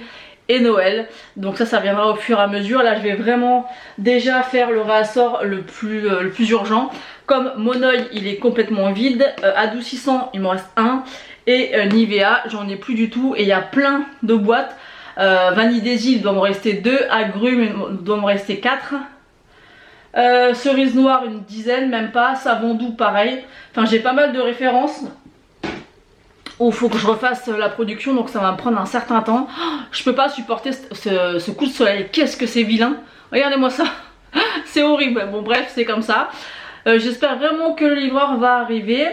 et Noël. Donc ça viendra au fur et à mesure. Là je vais vraiment déjà faire le réassort le plus urgent. Comme mon œil il est complètement vide, adoucissant il me reste un et Nivea j'en ai plus du tout et il y a plein de boîtes. Vanille des îles il doit me rester 2, agrumes il doit me rester 4. Cerise noire une dizaine, même pas, savon doux pareil. Enfin j'ai pas mal de références. Il faut que je refasse la production donc ça va me prendre un certain temps. Je peux pas supporter ce coup de soleil. Qu'est-ce que c'est vilain. Regardez-moi ça. C'est horrible. Bon bref c'est comme ça. J'espère vraiment que le livreur va arriver.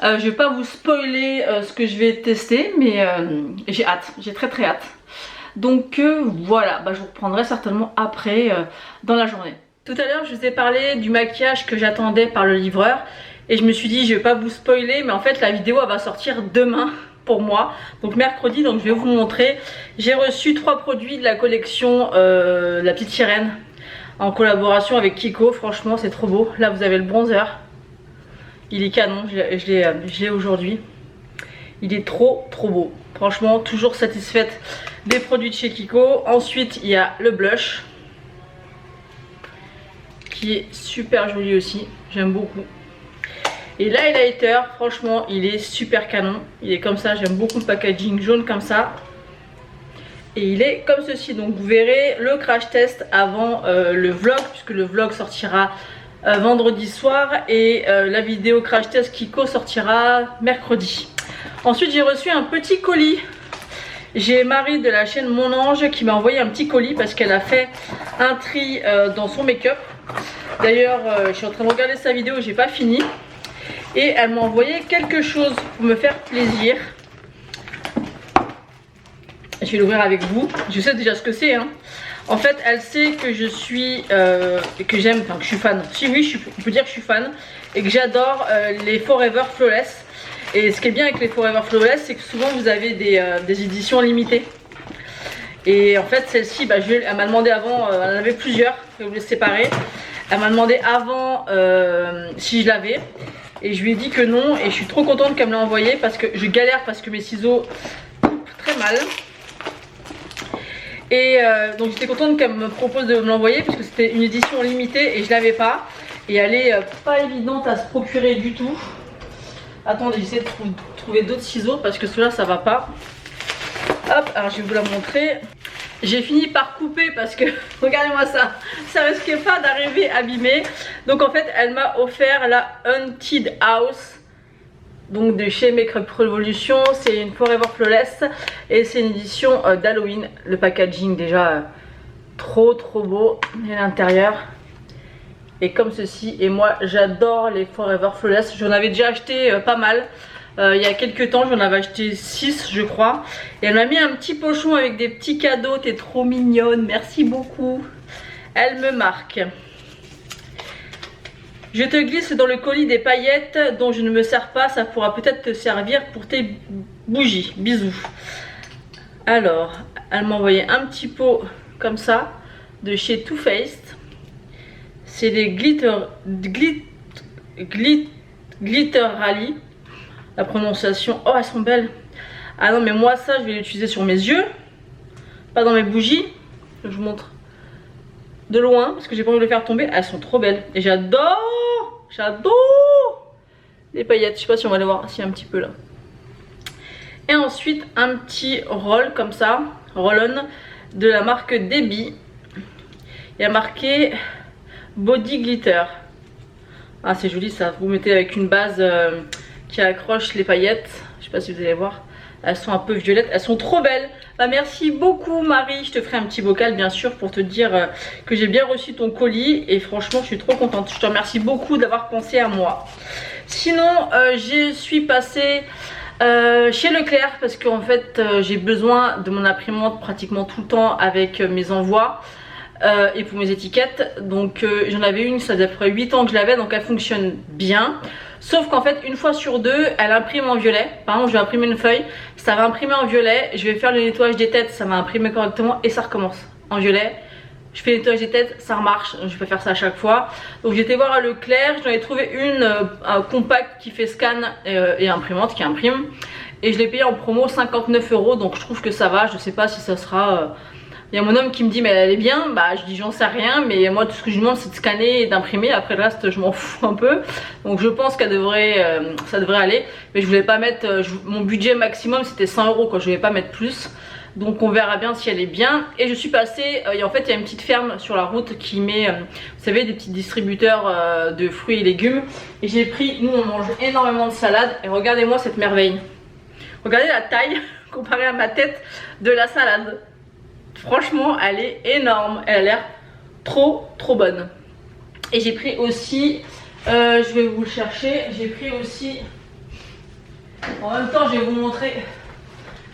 Je vais pas vous spoiler ce que je vais tester mais j'ai hâte. J'ai très hâte. Donc voilà, je vous reprendrai certainement après dans la journée. Tout à l'heure je vous ai parlé du maquillage que j'attendais par le livreur. Et je me suis dit je vais pas vous spoiler mais en fait la vidéo elle va sortir demain pour moi. Donc mercredi, donc je vais vous montrer. J'ai reçu 3 produits de la collection La Petite Sirène en collaboration avec Kiko. Franchement c'est trop beau. Là vous avez le bronzer. Il est canon, je l'ai aujourd'hui. Il est trop beau. Franchement toujours satisfaite des produits de chez Kiko. Ensuite il y a le blush qui est super joli aussi. J'aime beaucoup. Et l'highlighter, franchement, il est super canon. Il est comme ça, j'aime beaucoup le packaging jaune comme ça. Et il est comme ceci. Donc vous verrez le crash test avant le vlog, puisque le vlog sortira vendredi soir. Et la vidéo crash test Kiko sortira mercredi. Ensuite, j'ai reçu un petit colis. J'ai Marie de la chaîne Mon Ange qui m'a envoyé un petit colis parce qu'elle a fait un tri dans son make-up. D'ailleurs, je suis en train de regarder sa vidéo, j'ai pas fini. Et elle m'a envoyé quelque chose pour me faire plaisir. Je vais l'ouvrir avec vous. Je sais déjà ce que c'est. En fait, elle sait que je suis, que j'aime, enfin que je suis fan. Si oui, on peut dire que je suis fan. Et que j'adore les Forever Flawless. Et ce qui est bien avec les Forever Flawless, c'est que souvent vous avez des éditions limitées. Et en fait, celle-ci, elle m'a demandé avant, elle en avait plusieurs, je vais vous les séparer. Elle m'a demandé avant si je l'avais. Et je lui ai dit que non et je suis trop contente qu'elle me l'a envoyé parce que je galère parce que mes ciseaux coupent très mal. Et donc j'étais contente qu'elle me propose de me l'envoyer parce que c'était une édition limitée et je l'avais pas. Et elle est pas évidente à se procurer du tout. Attendez, j'essaie de trouver d'autres ciseaux parce que ceux-là ça va pas. Hop, alors je vais vous la montrer. J'ai fini par couper parce que, regardez-moi ça risquait pas d'arriver abîmé. Donc en fait elle m'a offert la Haunted House, donc de chez Makeup Revolution. C'est une Forever Flawless et c'est une édition d'Halloween. Le packaging déjà trop beau et l'intérieur est comme ceci. Et moi j'adore les Forever Flawless, j'en avais déjà acheté pas mal. Il y a quelques temps, j'en avais acheté 6 je crois. Et elle m'a mis un petit pochon avec des petits cadeaux. T'es trop mignonne, merci beaucoup. Elle me marque. Je te glisse dans le colis des paillettes dont je ne me sers pas. Ça pourra peut-être te servir pour tes bougies. Bisous. Alors, elle m'a envoyé un petit pot comme ça de chez Too Faced. C'est des Glitter Rally. La prononciation, oh elles sont belles. Ah non mais moi ça je vais l'utiliser sur mes yeux, pas dans mes bougies. Je vous montre de loin parce que j'ai pas envie de les faire tomber. Elles sont trop belles et j'adore les paillettes. Je sais pas si on va les voir, si un petit peu là. Et ensuite un petit roll comme ça, roll-on de la marque Debbie. Il y a marqué Body Glitter. Ah c'est joli ça, vous mettez avec une base qui accroche les paillettes. Je sais pas si vous allez voir. Elles sont un peu violettes, elles sont trop belles. Bah merci beaucoup Marie, je te ferai un petit bocal bien sûr pour te dire que j'ai bien reçu ton colis. Et franchement je suis trop contente, je te remercie beaucoup d'avoir pensé à moi. Sinon je suis passée chez Leclerc parce qu'en fait j'ai besoin de mon imprimante pratiquement tout le temps avec mes envois. Et pour mes étiquettes, donc j'en avais une, ça faisait à peu près 8 ans que je l'avais, donc elle fonctionne bien. Sauf qu'en fait une fois sur deux elle imprime en violet. Par exemple je vais imprimer une feuille, ça va imprimer en violet. Je vais faire le nettoyage des têtes, ça va imprimer correctement et ça recommence en violet. Je fais le nettoyage des têtes, ça remarche, je peux faire ça à chaque fois. Donc j'ai été voir à Leclerc, j'en ai trouvé une compacte qui fait scan et imprimante, qui imprime. Et je l'ai payé en promo 59 €, donc je trouve que ça va. Je sais pas si ça sera... Il y a mon homme qui me dit mais elle est bien, bah je dis j'en sais rien, mais moi tout ce que je lui demande c'est de scanner et d'imprimer, après le reste je m'en fous un peu. Donc je pense qu'elle devrait, ça devrait aller, mais je voulais pas mettre, mon budget maximum c'était 100 € quoi, je voulais pas mettre plus. Donc on verra bien si elle est bien. Et je suis passée, et en fait il y a une petite ferme sur la route qui met, vous savez, des petits distributeurs de fruits et légumes. Et j'ai pris, nous on mange énormément de salade, et regardez moi cette merveille. Regardez la taille comparée à ma tête de la salade. Franchement elle est énorme, elle a l'air trop bonne. Et j'ai pris aussi, je vais vous le chercher, j'ai pris aussi, en même temps je vais vous montrer,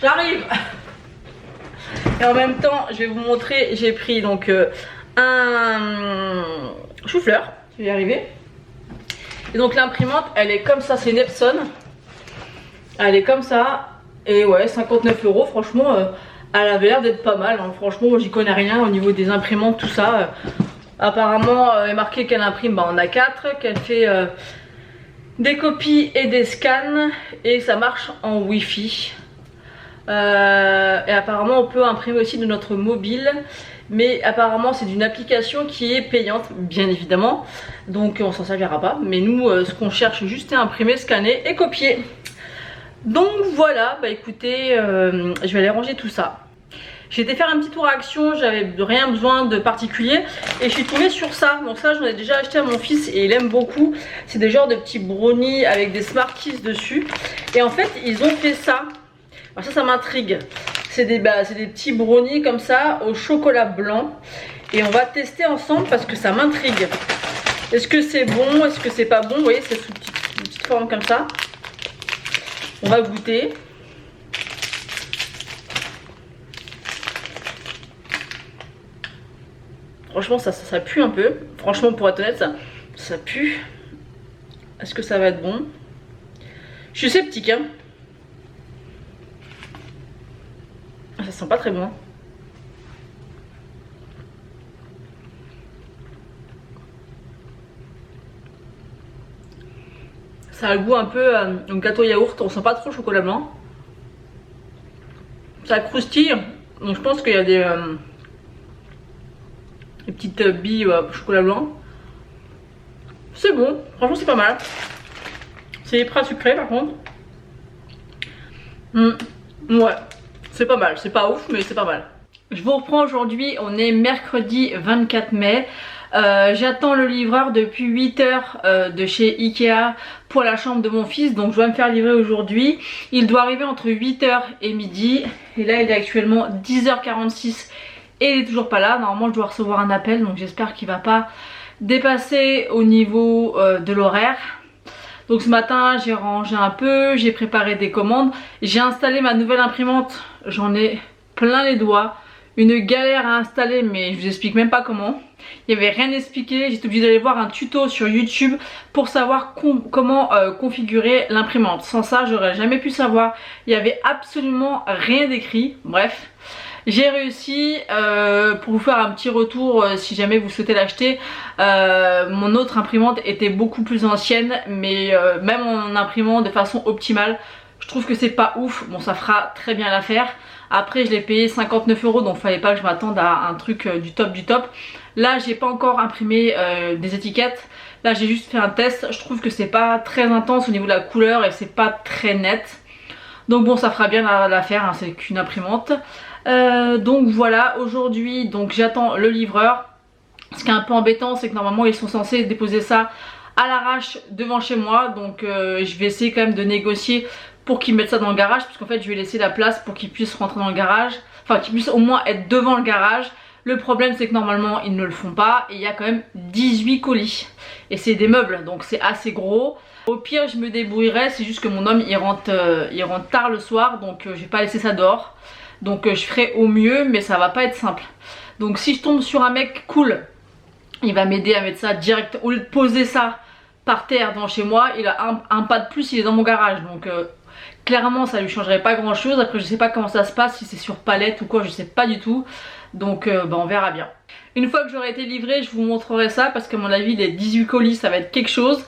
j'arrive. Et en même temps je vais vous montrer, j'ai pris donc un chou-fleur, je vais y arriver. Et donc l'imprimante elle est comme ça, c'est une Epson, elle est comme ça. Et ouais 59 €, franchement elle avait l'air d'être pas mal, hein. Franchement moi j'y connais rien au niveau des imprimantes tout ça. Apparemment il est marqué qu'elle imprime en A4, qu'elle fait des copies et des scans et ça marche en Wi-Fi. Et apparemment on peut imprimer aussi de notre mobile, mais apparemment c'est d'une application qui est payante bien évidemment, donc on s'en servira pas. Mais nous ce qu'on cherche juste à imprimer, scanner et copier. Donc voilà, bah écoutez, je vais aller ranger tout ça. J'ai été faire un petit tour à Action, j'avais rien besoin de particulier et je suis tombée sur ça. Donc ça j'en ai déjà acheté à mon fils et il aime beaucoup. C'est des genres de petits brownies avec des Smarties dessus. Et en fait ils ont fait ça. Alors ça m'intrigue. C'est des petits brownies comme ça au chocolat blanc. Et on va tester ensemble parce que ça m'intrigue. Est-ce que c'est bon? Est-ce que c'est pas bon? Vous voyez c'est sous une petite forme comme ça. On va goûter. Franchement ça pue un peu. Franchement pour être honnête ça pue. Est-ce que ça va être bon? Je suis sceptique hein. Ça sent pas très bon. Ça a le goût un peu gâteau yaourt, on sent pas trop le chocolat blanc. Ça croustille, donc je pense qu'il y a des petites billes chocolat blanc. C'est bon, franchement c'est pas mal. C'est hyper sucré par contre. Ouais, c'est pas mal, c'est pas ouf mais c'est pas mal. Je vous reprends aujourd'hui, on est mercredi 24 mai. J'attends le livreur depuis 8 h de chez Ikea pour la chambre de mon fils, donc je dois me faire livrer aujourd'hui. Il doit arriver entre 8 h et midi et là il est actuellement 10 h 46 et il est toujours pas là. Normalement je dois recevoir un appel, donc j'espère qu'il va pas dépasser au niveau de l'horaire. Donc ce matin j'ai rangé un peu, j'ai préparé des commandes, j'ai installé ma nouvelle imprimante, j'en ai plein les doigts. Une galère à installer mais je vous explique même pas comment. Il n'y avait rien expliqué, j'étais obligée d'aller voir un tuto sur YouTube pour savoir comment configurer l'imprimante. Sans ça j'aurais jamais pu savoir, il n'y avait absolument rien d'écrit. Bref, j'ai réussi. Pour vous faire un petit retour si jamais vous souhaitez l'acheter, mon autre imprimante était beaucoup plus ancienne, mais même en imprimant de façon optimale, Je trouve que c'est pas ouf. Bon, ça fera très bien l'affaire. Après, je l'ai payé 59 €, donc fallait pas que je m'attende à un truc du top du top. Là, j'ai pas encore imprimé des étiquettes. Là, j'ai juste fait un test. Je trouve que c'est pas très intense au niveau de la couleur et c'est pas très net. Donc bon, ça fera bien l'affaire, hein, c'est qu'une imprimante. Donc voilà, aujourd'hui, donc j'attends le livreur. Ce qui est un peu embêtant, c'est que normalement, ils sont censés déposer ça à l'arrache devant chez moi. Donc je vais essayer quand même de négocier pour qu'ils mettent ça dans le garage, parce qu'en fait je vais laisser la place pour qu'ils puissent rentrer dans le garage, enfin qu'ils puissent au moins être devant le garage. Le problème c'est que normalement ils ne le font pas et il y a quand même 18 colis et c'est des meubles donc c'est assez gros. Au pire je me débrouillerai, c'est juste que mon homme il rentre tard le soir, donc je vais pas laisser ça dehors, donc je ferai au mieux mais ça va pas être simple. Donc si je tombe sur un mec cool, il va m'aider à mettre ça direct, au lieu de poser ça par terre devant chez moi, il a un pas de plus, il est dans mon garage, donc clairement ça lui changerait pas grand chose. Après je sais pas comment ça se passe, si c'est sur palette ou quoi, je sais pas du tout. Donc on verra bien. Une fois que j'aurai été livrée, je vous montrerai ça, parce qu'à mon avis les 18 colis ça va être quelque chose.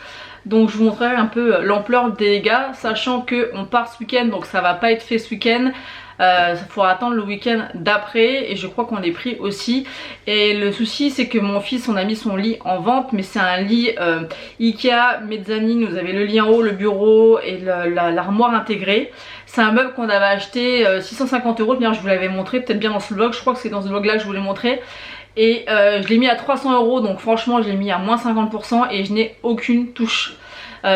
Donc je vous montrerai un peu l'ampleur des dégâts, sachant qu'on part ce week-end, donc ça va pas être fait ce week-end. Il faudra attendre le week-end d'après et je crois qu'on est pris aussi. Et le souci c'est que mon fils on a mis son lit en vente, mais c'est un lit Ikea Mezzanine. Vous avez le lit en haut, le bureau et l'armoire intégrée. C'est un meuble qu'on avait acheté 650 €. Bien, je vous l'avais montré peut-être bien dans ce vlog, je crois que c'est dans ce vlog là que je vous l'ai montré. Et je l'ai mis à 300 €, donc franchement je l'ai mis à moins 50% et je n'ai aucune touche.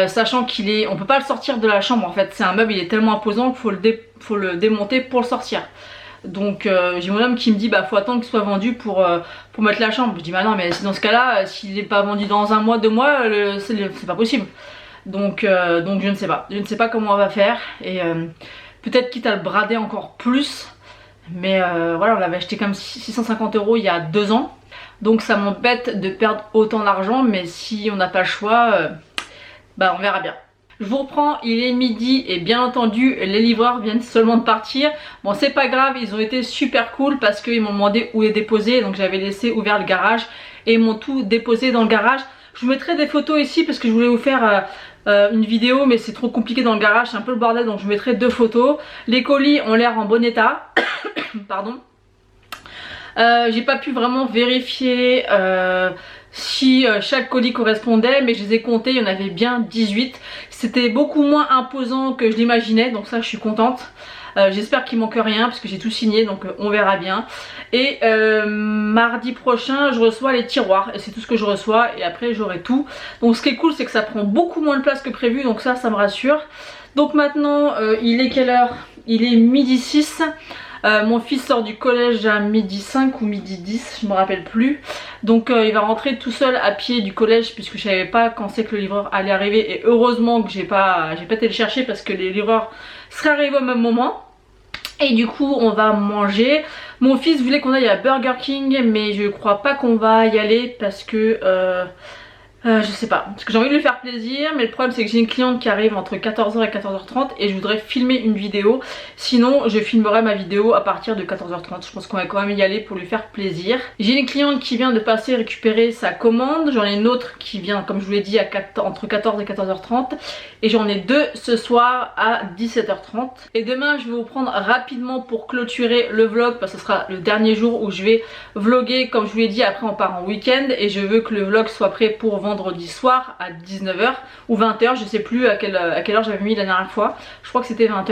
Sachant qu'il est, on peut pas le sortir de la chambre en fait, c'est un meuble, il est tellement imposant qu'il faut le démonter pour le sortir. Donc j'ai mon homme qui me dit bah faut attendre qu'il soit vendu pour mettre la chambre. Je dis bah non, mais dans ce cas là s'il n'est pas vendu dans 1 mois, 2 mois, c'est pas possible. Donc je ne sais pas, comment on va faire. Et peut-être quitte à le brader encore plus. Mais voilà, on l'avait acheté comme 650 € il y a 2 ans. Donc ça m'embête de perdre autant d'argent, mais si on n'a pas le choix, bah on verra bien. Je vous reprends, il est midi et bien entendu les livreurs viennent seulement de partir. Bon c'est pas grave, ils ont été super cool parce qu'ils m'ont demandé où est déposé. Donc j'avais laissé ouvert le garage et ils m'ont tout déposé dans le garage. Je vous mettrai des photos ici parce que je voulais vous faire une vidéo, mais c'est trop compliqué dans le garage, c'est un peu le bordel, donc je vous mettrai 2 photos. Les colis ont l'air en bon état. Pardon. J'ai pas pu vraiment vérifier si chaque colis correspondait, mais je les ai comptés, il y en avait bien 18. C'était beaucoup moins imposant que je l'imaginais, donc ça je suis contente. J'espère qu'il manque rien parce que j'ai tout signé, donc on verra bien. Et mardi prochain je reçois les tiroirs et c'est tout ce que je reçois et après j'aurai tout. Donc ce qui est cool c'est que ça prend beaucoup moins de place que prévu, donc ça me rassure. Donc maintenant il est quelle heure? Il est midi 6. Mon fils sort du collège à midi 5 ou midi 10, je me rappelle plus. Donc il va rentrer tout seul à pied du collège puisque je savais pas quand c'est que le livreur allait arriver. Et heureusement que j'ai pas été le chercher parce que les livreurs seraient arrivés au même moment. Et du coup on va manger. Mon fils voulait qu'on aille à Burger King, mais je crois pas qu'on va y aller parce que je sais pas, parce que j'ai envie de lui faire plaisir, mais le problème c'est que j'ai une cliente qui arrive entre 14 h et 14 h 30 et je voudrais filmer une vidéo. Sinon je filmerai ma vidéo à partir de 14 h 30. Je pense qu'on va quand même y aller pour lui faire plaisir. J'ai une cliente qui vient de passer récupérer sa commande. J'en ai une autre qui vient, comme je vous l'ai dit, entre 14 et 14 h 30. Et j'en ai 2 ce soir à 17 h 30. Et demain je vais vous prendre rapidement pour clôturer le vlog, parce que ce sera le dernier jour où je vais vlogger. Comme je vous l'ai dit, après on part en week-end et je veux que le vlog soit prêt pour vendredi soir à 19 h ou 20 h, je sais plus à quelle heure j'avais mis la dernière fois, je crois que c'était 20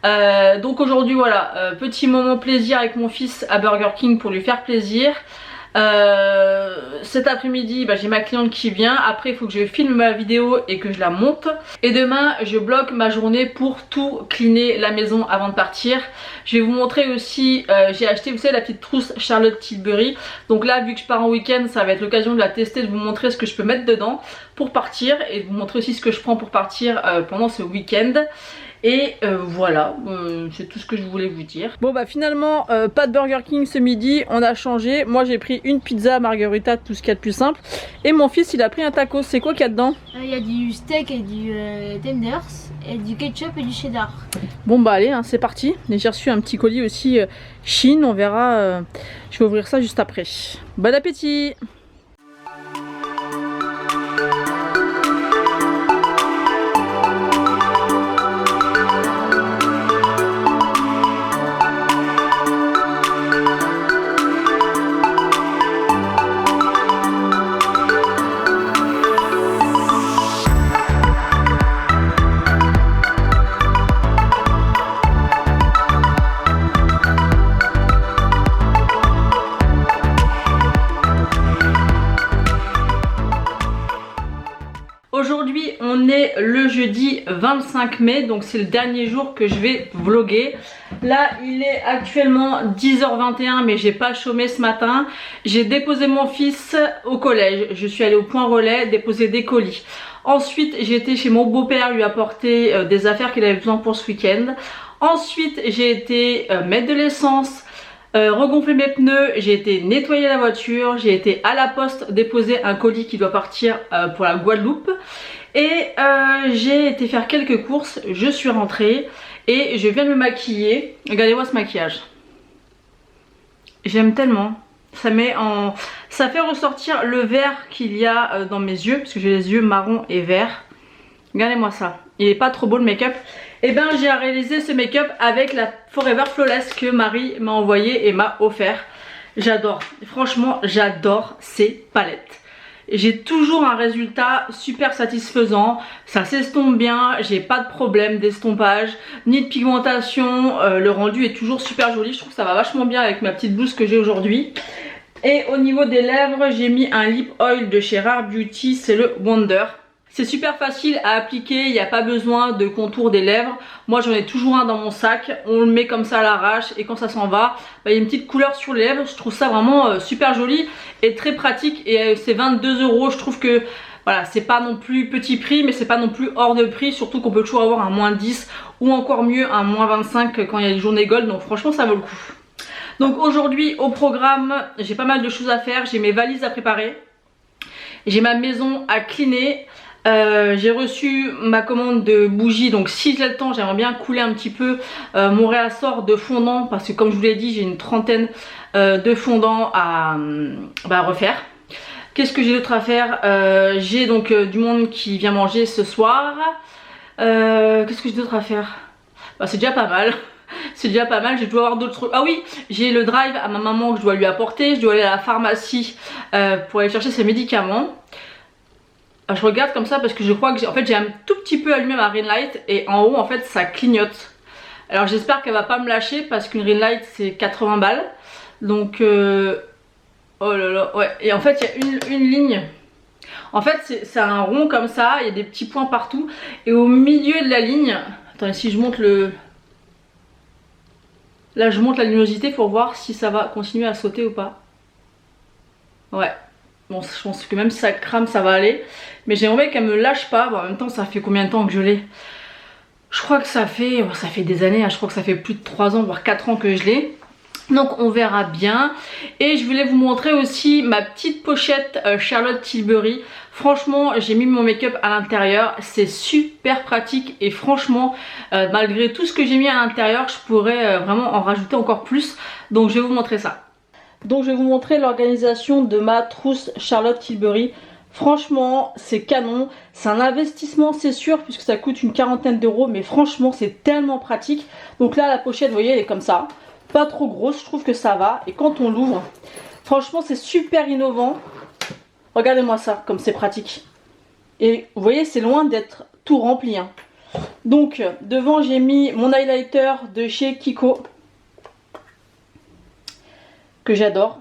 h. Donc aujourd'hui voilà, petit moment plaisir avec mon fils à Burger King pour lui faire plaisir. Cet après-midi j'ai ma cliente qui vient. Après il faut que je filme ma vidéo et que je la monte. Et demain je bloque ma journée pour tout cleaner la maison avant de partir. Je vais vous montrer aussi, j'ai acheté vous savez la petite trousse Charlotte Tilbury. Donc là vu que je pars en week-end, ça va être l'occasion de la tester, de vous montrer ce que je peux mettre dedans pour partir. Et de vous montrer aussi ce que je prends pour partir pendant ce week-end. Et voilà, c'est tout ce que je voulais vous dire. Bon bah finalement pas de Burger King ce midi, on a changé. Moi j'ai pris une pizza margarita, tout ce qu'il y a de plus simple. Et mon fils il a pris un taco. C'est quoi qu'il y a dedans? Il y a du steak et du tenders et du ketchup et du cheddar. Bon bah allez hein, c'est parti. Et j'ai reçu un petit colis aussi Chine, on verra. Je vais ouvrir ça juste après. Bon appétit. est le jeudi 25 mai, donc c'est le dernier jour que je vais vlogger. Là il est actuellement 10h21 mais j'ai pas chômé ce matin. J'ai déposé mon fils au collège, je suis allée au point relais déposer des colis. Ensuite j'ai été chez mon beau-père lui apporter des affaires qu'il avait besoin pour ce week-end. Ensuite j'ai été mettre de l'essence, regonfler mes pneus, j'ai été nettoyer la voiture, j'ai été à la poste déposer un colis qui doit partir pour la Guadeloupe. Et j'ai été faire quelques courses, je suis rentrée et je viens de me maquiller. Regardez-moi ce maquillage. J'aime tellement. Ça fait ressortir le vert qu'il y a dans mes yeux, parce que j'ai les yeux marron et vert. Regardez-moi ça. Il est pas trop beau le make-up. Et ben j'ai réalisé ce make-up avec la Forever Flawless que Marie m'a envoyé et m'a offert. J'adore. Franchement, j'adore ces palettes. J'ai toujours un résultat super satisfaisant, ça s'estompe bien, j'ai pas de problème d'estompage, ni de pigmentation, le rendu est toujours super joli, je trouve que ça va vachement bien avec ma petite blouse que j'ai aujourd'hui. Et au niveau des lèvres, j'ai mis un lip oil de chez Rare Beauty, c'est le Wonder. C'est super facile à appliquer, il n'y a pas besoin de contour des lèvres. Moi j'en ai toujours un dans mon sac, on le met comme ça à l'arrache et quand ça s'en va, il y a une petite couleur sur les lèvres. Je trouve ça vraiment super joli et très pratique et c'est 22 €. Je trouve que voilà, c'est pas non plus petit prix mais c'est pas non plus hors de prix. Surtout qu'on peut toujours avoir un moins 10 ou encore mieux un moins 25 quand il y a les journées gold. Donc franchement ça vaut le coup. Donc aujourd'hui au programme, j'ai pas mal de choses à faire. J'ai mes valises à préparer, j'ai ma maison à cleaner. J'ai reçu ma commande de bougies, donc si j'ai le temps j'aimerais bien couler un petit peu mon réassort de fondant parce que comme je vous l'ai dit j'ai une trentaine de fondants à refaire. Qu'est-ce que j'ai d'autre à faire? J'ai donc du monde qui vient manger ce soir. Qu'est-ce que j'ai d'autre à faire? C'est déjà pas mal. C'est déjà pas mal, je dois avoir d'autres trucs. Ah oui, j'ai le drive à ma maman que je dois lui apporter. Je dois aller à la pharmacie pour aller chercher ses médicaments. Je regarde comme ça parce que je crois que j'ai un tout petit peu allumé ma ring light et en haut en fait ça clignote. Alors j'espère qu'elle va pas me lâcher parce qu'une ring light c'est 80 balles. Donc oh là là, ouais. Et en fait il y a une ligne. En fait c'est un rond comme ça, il y a des petits points partout. Et au milieu de la ligne, attendez si je monte le... Là je monte la luminosité pour voir si ça va continuer à sauter ou pas. Ouais. Bon, je pense que même si ça crame, ça va aller. Mais j'aimerais qu'elle me lâche pas. Bon, en même temps, ça fait combien de temps que je l'ai? Je crois que ça fait des années. Hein. Je crois que ça fait plus de 3 ans, voire 4 ans que je l'ai. Donc on verra bien. Et je voulais vous montrer aussi ma petite pochette Charlotte Tilbury. Franchement, j'ai mis mon make-up à l'intérieur. C'est super pratique. Et franchement, malgré tout ce que j'ai mis à l'intérieur, je pourrais vraiment en rajouter encore plus. Donc je vais vous montrer ça. Donc je vais vous montrer l'organisation de ma trousse Charlotte Tilbury. Franchement c'est canon, c'est un investissement c'est sûr puisque ça coûte une quarantaine d'euros, mais franchement c'est tellement pratique. Donc là la pochette vous voyez elle est comme ça, pas trop grosse, je trouve que ça va. Et quand on l'ouvre, franchement c'est super innovant. Regardez-moi ça comme c'est pratique. Et vous voyez c'est loin d'être tout rempli hein. Donc devant j'ai mis mon highlighter de chez Kiko que j'adore.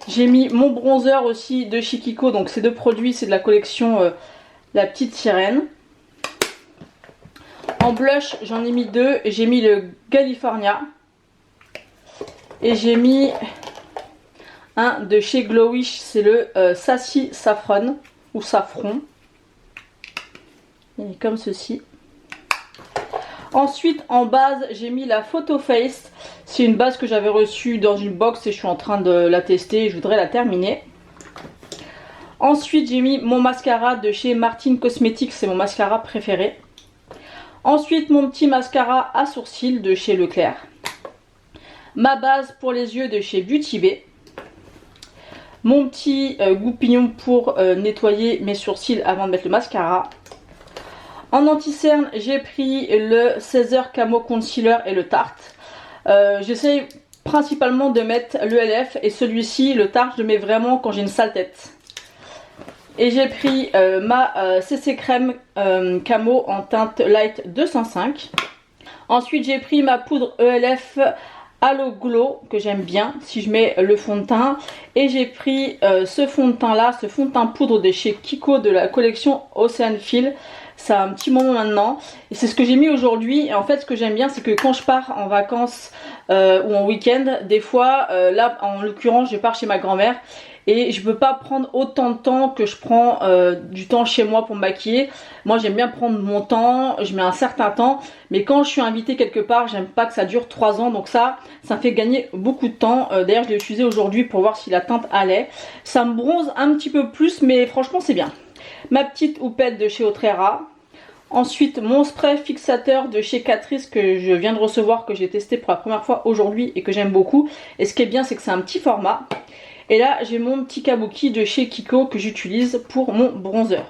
J'ai mis mon bronzer aussi de chez Kiko, donc ces deux produits c'est de la collection La Petite Sirène. En blush j'en ai mis deux, j'ai mis le California et j'ai mis un de chez Glowish, c'est le Sassy Saffron ou Saffron. Il est comme ceci. Ensuite en base j'ai mis la Photo Face. C'est une base que j'avais reçue dans une box et je suis en train de la tester et je voudrais la terminer. Ensuite j'ai mis mon mascara de chez Martin Cosmetics, c'est mon mascara préféré. Ensuite mon petit mascara à sourcils de chez Leclerc. Ma base pour les yeux de chez Beauty Bay. Mon petit goupillon pour nettoyer mes sourcils avant de mettre le mascara. En anti-cerne, j'ai pris le 16h Camo Concealer et le Tarte. J'essaye principalement de mettre l'ELF et celui-ci, le Tarte, je le mets vraiment quand j'ai une sale tête. Et j'ai pris ma CC Crème Camo en teinte Light 205. Ensuite, j'ai pris ma poudre ELF Halo Glow que j'aime bien si je mets le fond de teint. Et j'ai pris ce fond de teint là, ce fond de teint poudre de chez Kiko de la collection Ocean Feel. Ça a un petit moment maintenant et c'est ce que j'ai mis aujourd'hui. Et en fait ce que j'aime bien c'est que quand je pars en vacances ou en week-end, des fois là en l'occurrence je pars chez ma grand-mère et je peux pas prendre autant de temps que je prends du temps chez moi pour me maquiller. Moi j'aime bien prendre mon temps, je mets un certain temps, mais quand je suis invitée quelque part j'aime pas que ça dure 3 ans, donc ça me fait gagner beaucoup de temps. D'ailleurs je l'ai utilisé aujourd'hui pour voir si la teinte allait. Ça me bronze un petit peu plus mais franchement c'est bien. Ma petite houppette de chez Otrera. Ensuite mon spray fixateur de chez Catrice que je viens de recevoir, que j'ai testé pour la première fois aujourd'hui et que j'aime beaucoup. Et ce qui est bien c'est que c'est un petit format. Et là j'ai mon petit kabuki de chez Kiko que j'utilise pour mon bronzer.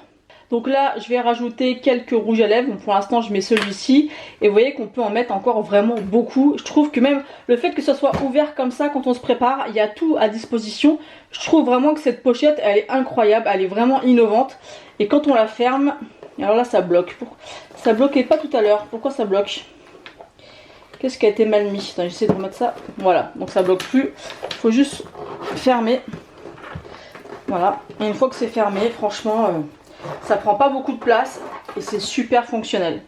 Donc là je vais rajouter quelques rouges à lèvres. Donc pour l'instant je mets celui-ci. Et vous voyez qu'on peut en mettre encore vraiment beaucoup. Je trouve que même le fait que ça soit ouvert comme ça quand on se prépare, il y a tout à disposition. Je trouve vraiment que cette pochette elle est incroyable, elle est vraiment innovante. Et quand on la ferme, alors là ça bloque. Ça bloquait pas tout à l'heure, pourquoi ça bloque? Qu'est-ce qui a été mal mis? J'essaie de remettre ça. Voilà, donc ça bloque plus. Il faut juste fermer. Voilà, et une fois que c'est fermé, franchement, ça prend pas beaucoup de place et c'est super fonctionnel.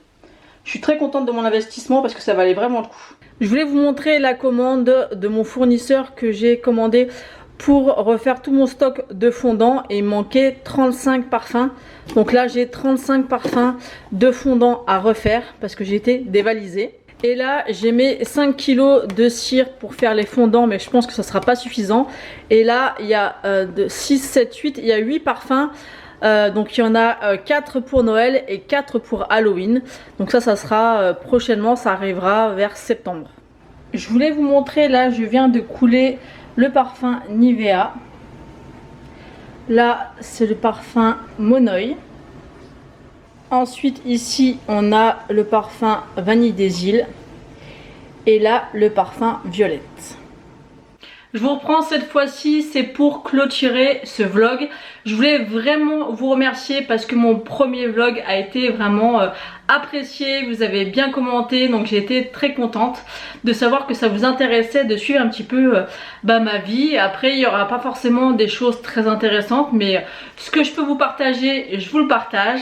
Je suis très contente de mon investissement parce que ça valait vraiment le coup. Je voulais vous montrer la commande de mon fournisseur que j'ai commandé pour refaire tout mon stock de fondant et il manquait 35 parfums. Donc là j'ai 35 parfums de fondant à refaire parce que j'ai été dévalisée. Et là j'ai mis 5 kg de cire pour faire les fondants, mais je pense que ça sera pas suffisant. Et là il y a 6, 7, 8, il y a 8 parfums. Donc il y en a 4 pour Noël et 4 pour Halloween. Donc ça sera prochainement, ça arrivera vers septembre. Je voulais vous montrer, là je viens de couler le parfum Nivea. Là c'est le parfum Monoi. Ensuite ici on a le parfum Vanille des îles. Et là le parfum Violette. Je vous reprends cette fois-ci, c'est pour clôturer ce vlog. Je voulais vraiment vous remercier parce que mon premier vlog a été vraiment apprécié. Vous avez bien commenté, donc j'ai été très contente de savoir que ça vous intéressait de suivre un petit peu ma vie. Après il n'y aura pas forcément des choses très intéressantes, mais ce que je peux vous partager, je vous le partage.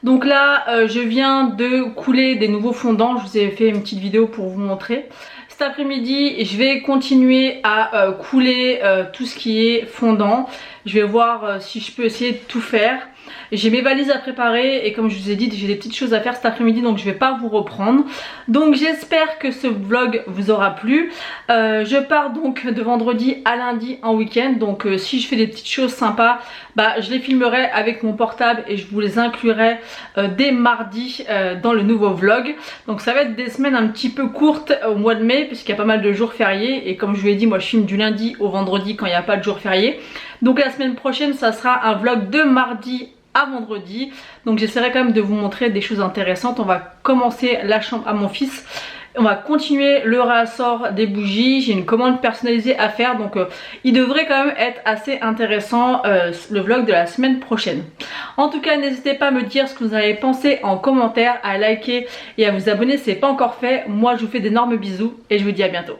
Donc là je viens de couler des nouveaux fondants, je vous ai fait une petite vidéo pour vous montrer. Cet après-midi je vais continuer à couler tout ce qui est fondant. Je vais voir si je peux essayer de tout faire. J'ai mes valises à préparer et comme je vous ai dit j'ai des petites choses à faire cet après-midi, donc je vais pas vous reprendre. Donc j'espère que ce vlog vous aura plu. Je pars donc de vendredi à lundi en week-end, donc si je fais des petites choses sympas, je les filmerai avec mon portable et je vous les inclurai dès mardi dans le nouveau vlog. Donc ça va être des semaines un petit peu courtes au mois de mai puisqu'il y a pas mal de jours fériés et comme je vous l'ai dit, moi je filme du lundi au vendredi quand il n'y a pas de jour férié. Donc la semaine prochaine ça sera un vlog de mardi à vendredi, donc j'essaierai quand même de vous montrer des choses intéressantes. On va commencer la chambre à mon fils, on va continuer le réassort des bougies, j'ai une commande personnalisée à faire, donc il devrait quand même être assez intéressant le vlog de la semaine prochaine. En tout cas n'hésitez pas à me dire ce que vous avez pensé en commentaire, à liker et à vous abonner si ce n'est pas encore fait. Moi je vous fais d'énormes bisous et je vous dis à bientôt.